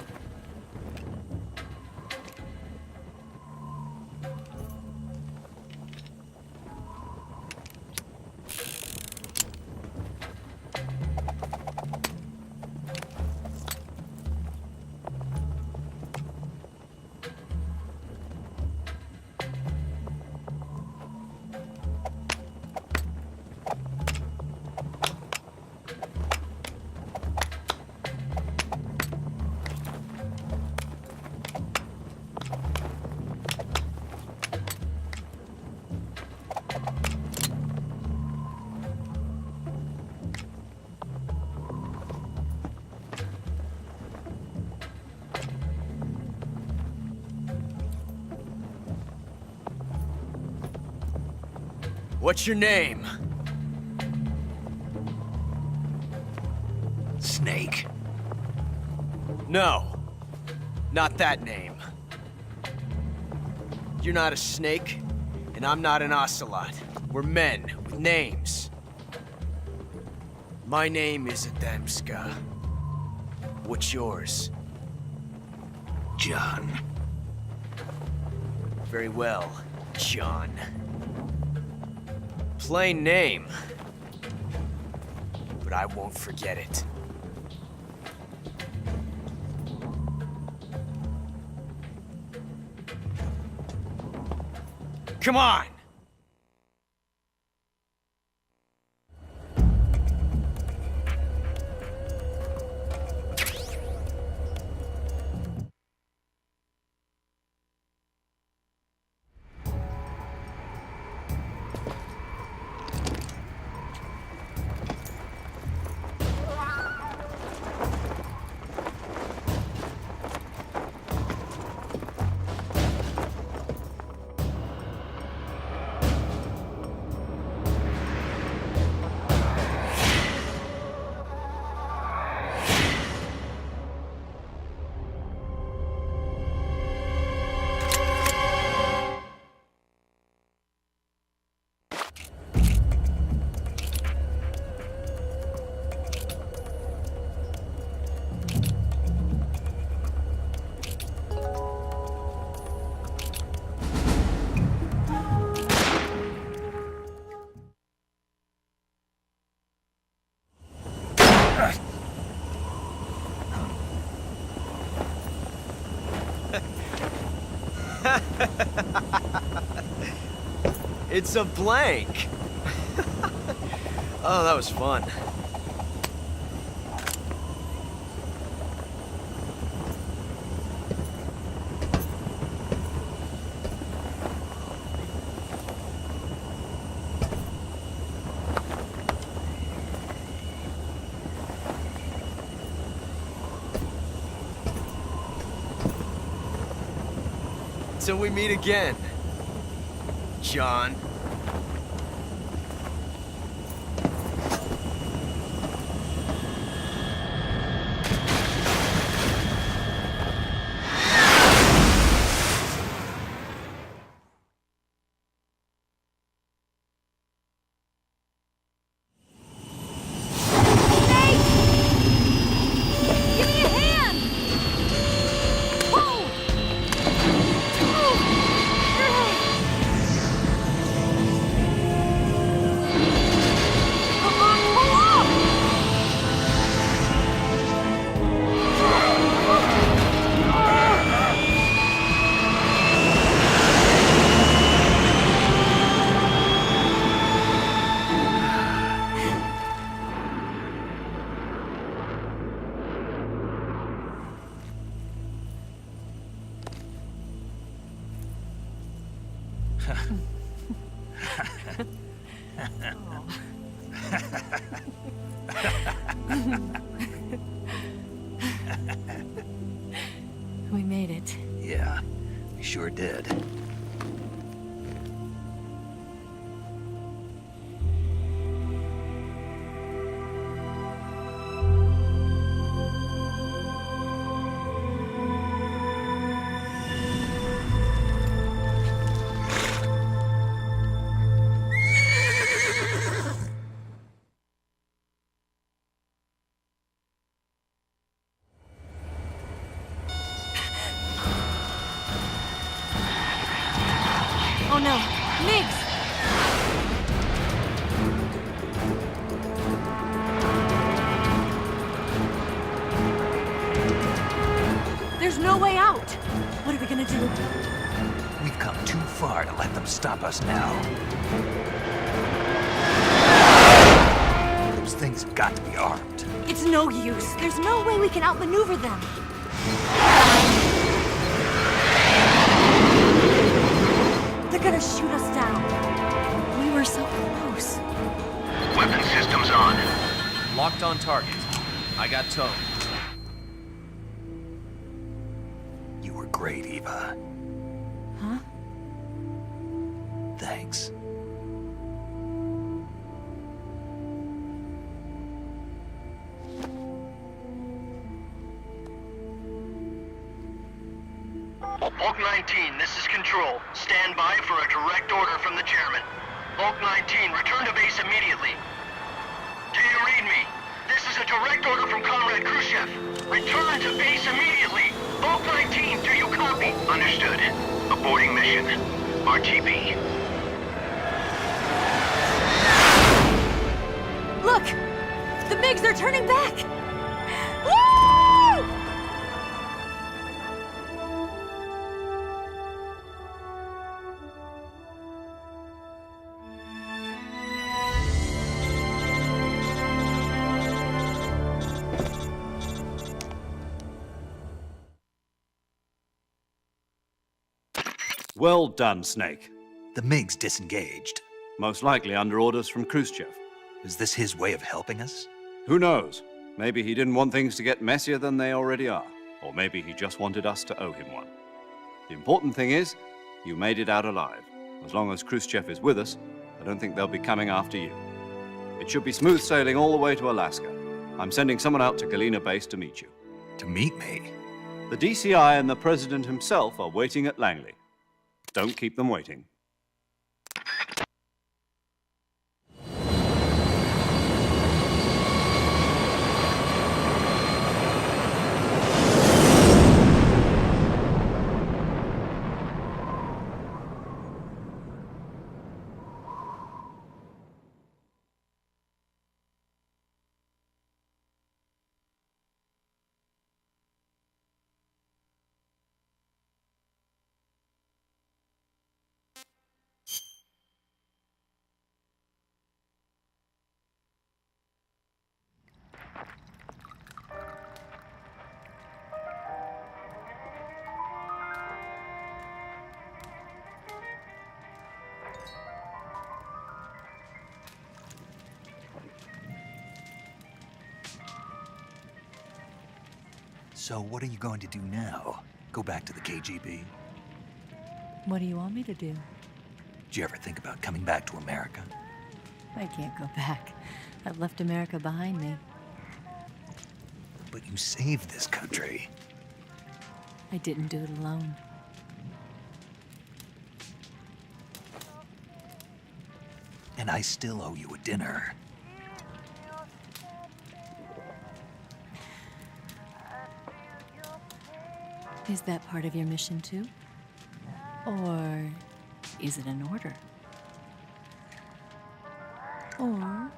What's your name? Snake. No. Not that name. You're not a snake, and I'm not an ocelot. We're men with names. My name is Adamska. What's yours? John. Very well, John. Plain name. But I won't forget it. Come on! It's a blank. Oh, that was fun. Till we meet again, John. We made it. Yeah, we sure did. Oh no, Miggs! There's no way out! What are we gonna do? We've come too far to let them stop us now. Those things have got to be armed. It's no use. There's no way we can outmaneuver them. They're gonna shoot us down. We were so close. Weapon systems on. Locked on target. I got towed. You were great, Eva. Huh? Thanks. Bulk 19, this is Control. Stand by for a direct order from the chairman. Bulk 19, return to base immediately. Do you read me? This is a direct order from Comrade Khrushchev. Return to base immediately. Bulk 19, do you copy? Understood. Aborting mission. RTB. Look! The MiGs are turning back! Woo! Well done, Snake. The MiG's disengaged. Most likely under orders from Khrushchev. Is this his way of helping us? Who knows? Maybe he didn't want things to get messier than they already are. Or maybe he just wanted us to owe him one. The important thing is, you made it out alive. As long as Khrushchev is with us, I don't think they'll be coming after you. It should be smooth sailing all the way to Alaska. I'm sending someone out to Galena Base to meet you. To meet me? The DCI and the President himself are waiting at Langley. Don't keep them waiting. So what are you going to do now? Go back to the KGB? What do you want me to do? Did you ever think about coming back to America? I can't go back. I've left America behind me. But you saved this country. I didn't do it alone. And I still owe you a dinner. Is that part of your mission too? Or is it an order? Or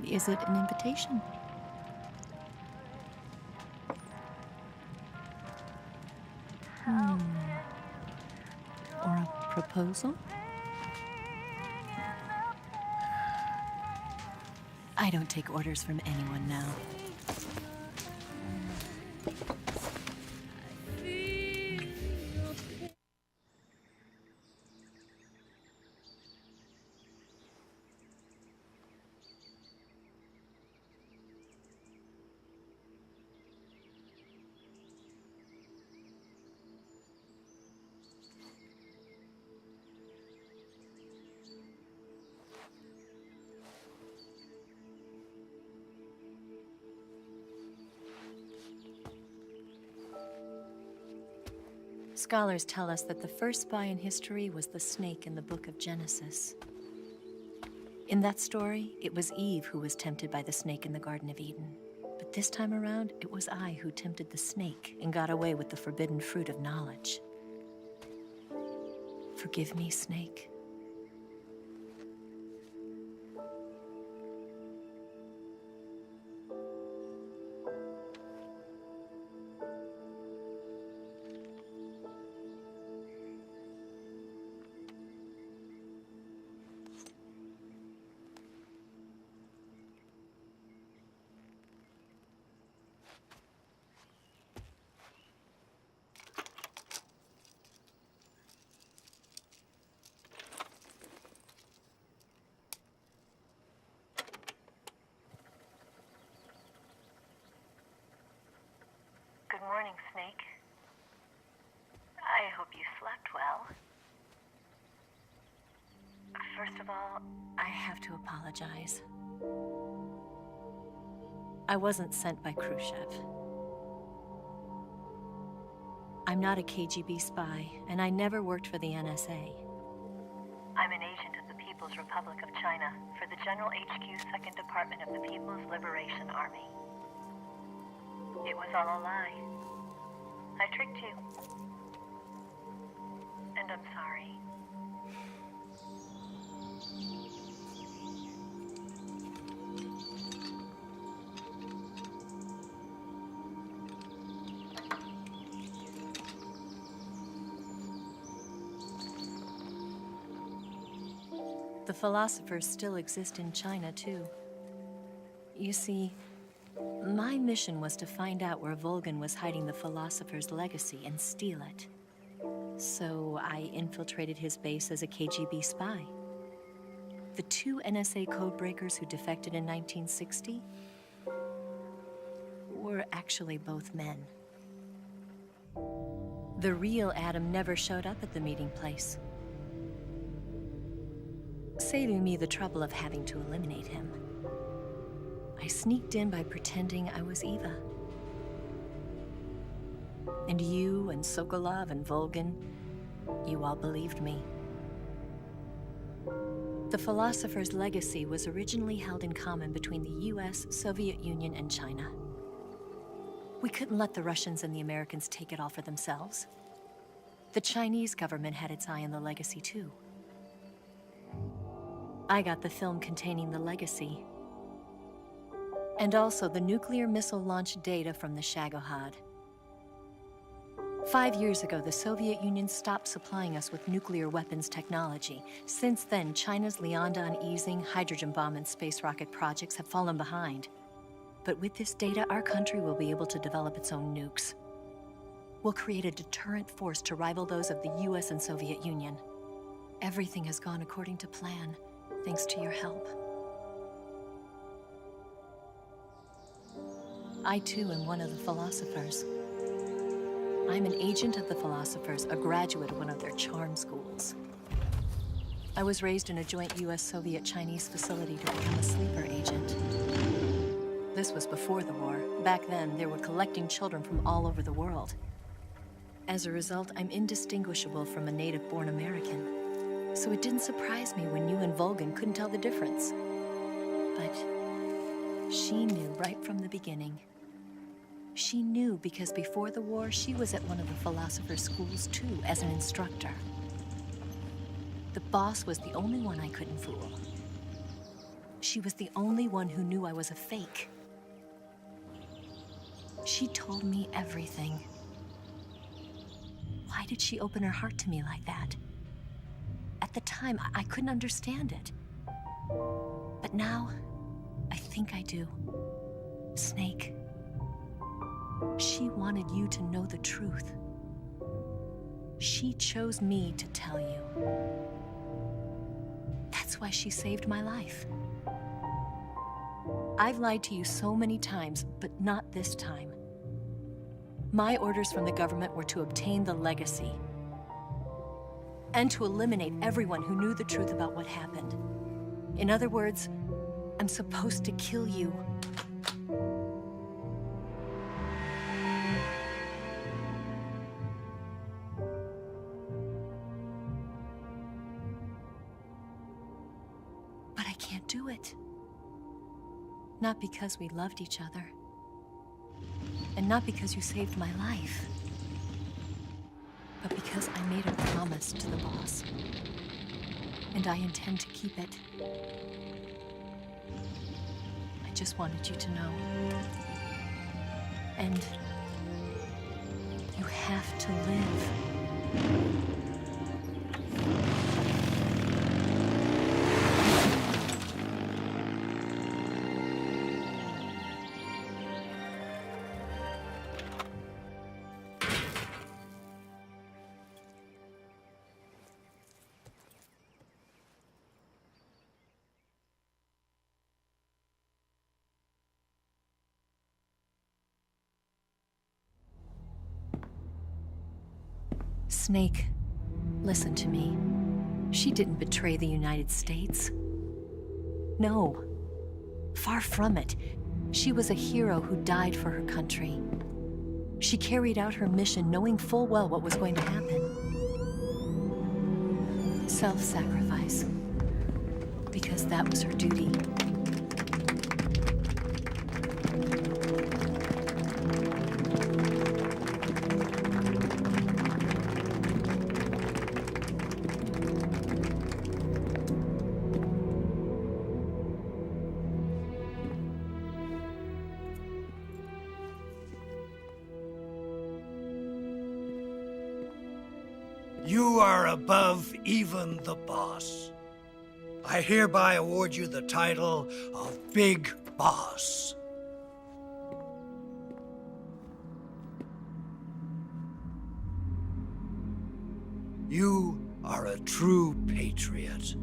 is it an invitation? Or a proposal? I don't take orders from anyone now. Scholars tell us that the first spy in history was the snake in the book of Genesis. In that story, it was Eve who was tempted by the snake in the Garden of Eden. But this time around, it was I who tempted the snake and got away with the forbidden fruit of knowledge. Forgive me, Snake. Good morning, Snake. I hope you slept well. First of all, I have to apologize. I wasn't sent by Khrushchev. I'm not a KGB spy, and I never worked for the NSA. I'm an agent of the People's Republic of China for the General HQ 2nd Department of the People's Liberation Army. It was all a lie. I tricked you. And I'm sorry. The philosophers still exist in China, too. You see, my mission was to find out where Volgin was hiding the philosopher's legacy and steal it. So I infiltrated his base as a KGB spy. The 2 NSA codebreakers who defected in 1960 were actually both men. The real Adam never showed up at the meeting place, saving me the trouble of having to eliminate him. I sneaked in by pretending I was Eva. And you and Sokolov and Volgin, you all believed me. The philosopher's legacy was originally held in common between the US, Soviet Union, and China. We couldn't let the Russians and the Americans take it all for themselves. The Chinese government had its eye on the legacy, too. I got the film containing the legacy, and also the nuclear missile launch data from the Shagohod. 5 years ago, the Soviet Union stopped supplying us with nuclear weapons technology. Since then, China's Liaodong easing, hydrogen bomb, and space rocket projects have fallen behind. But with this data, our country will be able to develop its own nukes. We'll create a deterrent force to rival those of the US and Soviet Union. Everything has gone according to plan, thanks to your help. I, too, am one of the philosophers. I'm an agent of the philosophers, a graduate of one of their charm schools. I was raised in a joint US-Soviet-Chinese facility to become a sleeper agent. This was before the war. Back then, they were collecting children from all over the world. As a result, I'm indistinguishable from a native-born American. So it didn't surprise me when you and Volgin couldn't tell the difference. But she knew right from the beginning. She knew because before the war, she was at one of the philosopher's schools too, as an instructor. The boss was the only one I couldn't fool. She was the only one who knew I was a fake. She told me everything. Why did she open her heart to me like that? At the time, I couldn't understand it. But now, I think I do. Snake. She wanted you to know the truth. She chose me to tell you. That's why she saved my life. I've lied to you so many times, but not this time. My orders from the government were to obtain the legacy and to eliminate everyone who knew the truth about what happened. In other words, I'm supposed to kill you. But I can't do it. Not because we loved each other. And not because you saved my life. But because I made a promise to the boss. And I intend to keep it. I just wanted you to know. And you have to live. Snake, listen to me. She didn't betray the United States. No. Far from it. She was a hero who died for her country. She carried out her mission knowing full well what was going to happen. Self-sacrifice. Because that was her duty. You are above even the boss. I hereby award you the title of Big Boss. You are a true patriot.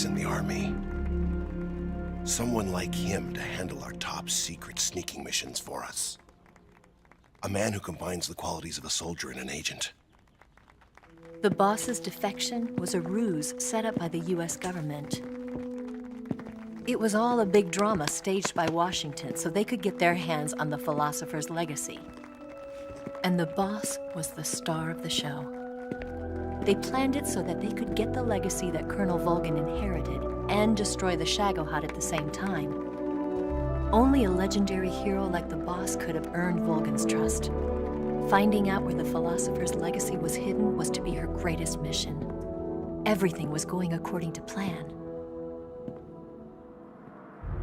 In the army. Someone like him to handle our top secret sneaking missions for us. A man who combines the qualities of a soldier and an agent. The boss's defection was a ruse set up by the US government. It was all a big drama staged by Washington so they could get their hands on the philosopher's legacy. And the boss was the star of the show. They planned it so that they could get the legacy that Colonel Volgin inherited and destroy the Shagohod at the same time. Only a legendary hero like the boss could have earned Volgin's trust. Finding out where the philosopher's legacy was hidden was to be her greatest mission. Everything was going according to plan.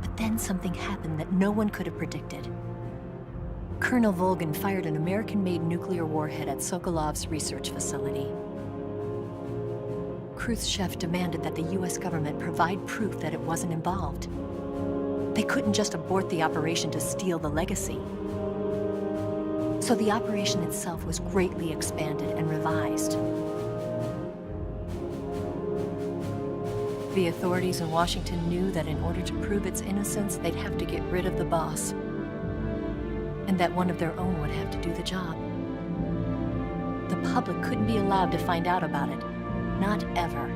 But then something happened that no one could have predicted. Colonel Volgin fired an American-made nuclear warhead at Sokolov's research facility. Khrushchev demanded that the US government provide proof that it wasn't involved. They couldn't just abort the operation to steal the legacy. So the operation itself was greatly expanded and revised. The authorities in Washington knew that in order to prove its innocence, they'd have to get rid of the boss, and that one of their own would have to do the job. The public couldn't be allowed to find out about it. Not ever.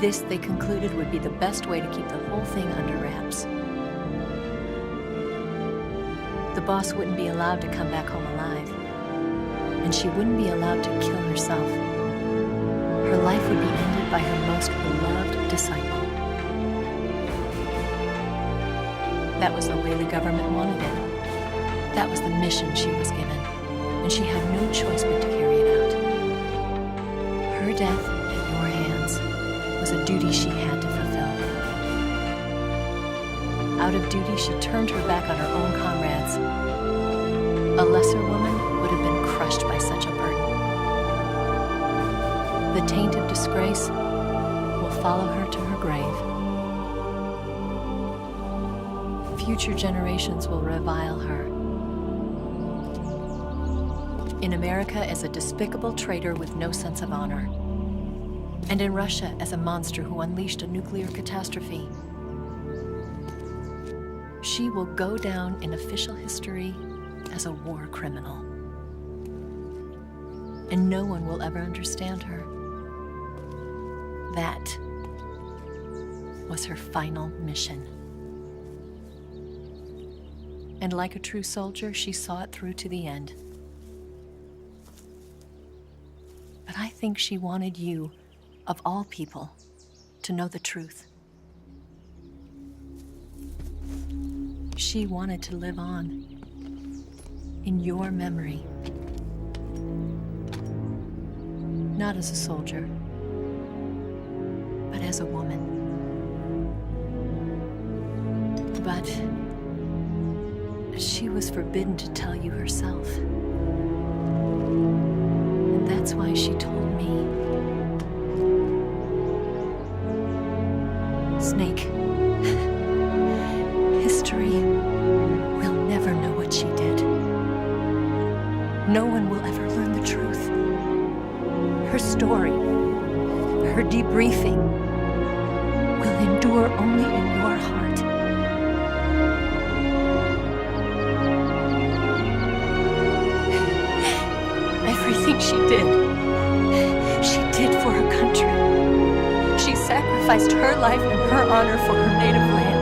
This, they concluded, would be the best way to keep the whole thing under wraps. The boss wouldn't be allowed to come back home alive, and she wouldn't be allowed to kill herself. Her life would be ended by her most beloved disciple. That was the way the government wanted it. That was the mission she was given, and she had no choice but to carry it out. Her death at your hands was a duty she had to fulfill. Out of duty, she turned her back on her own comrades. A lesser woman would have been crushed by such a burden. The taint of disgrace will follow her to her grave. Future generations will revile her. In America as a despicable traitor with no sense of honor. And in Russia as a monster who unleashed a nuclear catastrophe. She will go down in official history as a war criminal. And no one will ever understand her. That was her final mission. And like a true soldier, she saw it through to the end. But I think she wanted you, of all people, to know the truth. She wanted to live on in your memory Not as a soldier, but as a woman. But she was forbidden to tell you herself. And that's why she told me. Snake, history will never know what she did. No one will ever learn the truth. Her story, her debriefing, will endure only in your heart. Everything she did for her country. She sacrificed her life and her honor for her native land.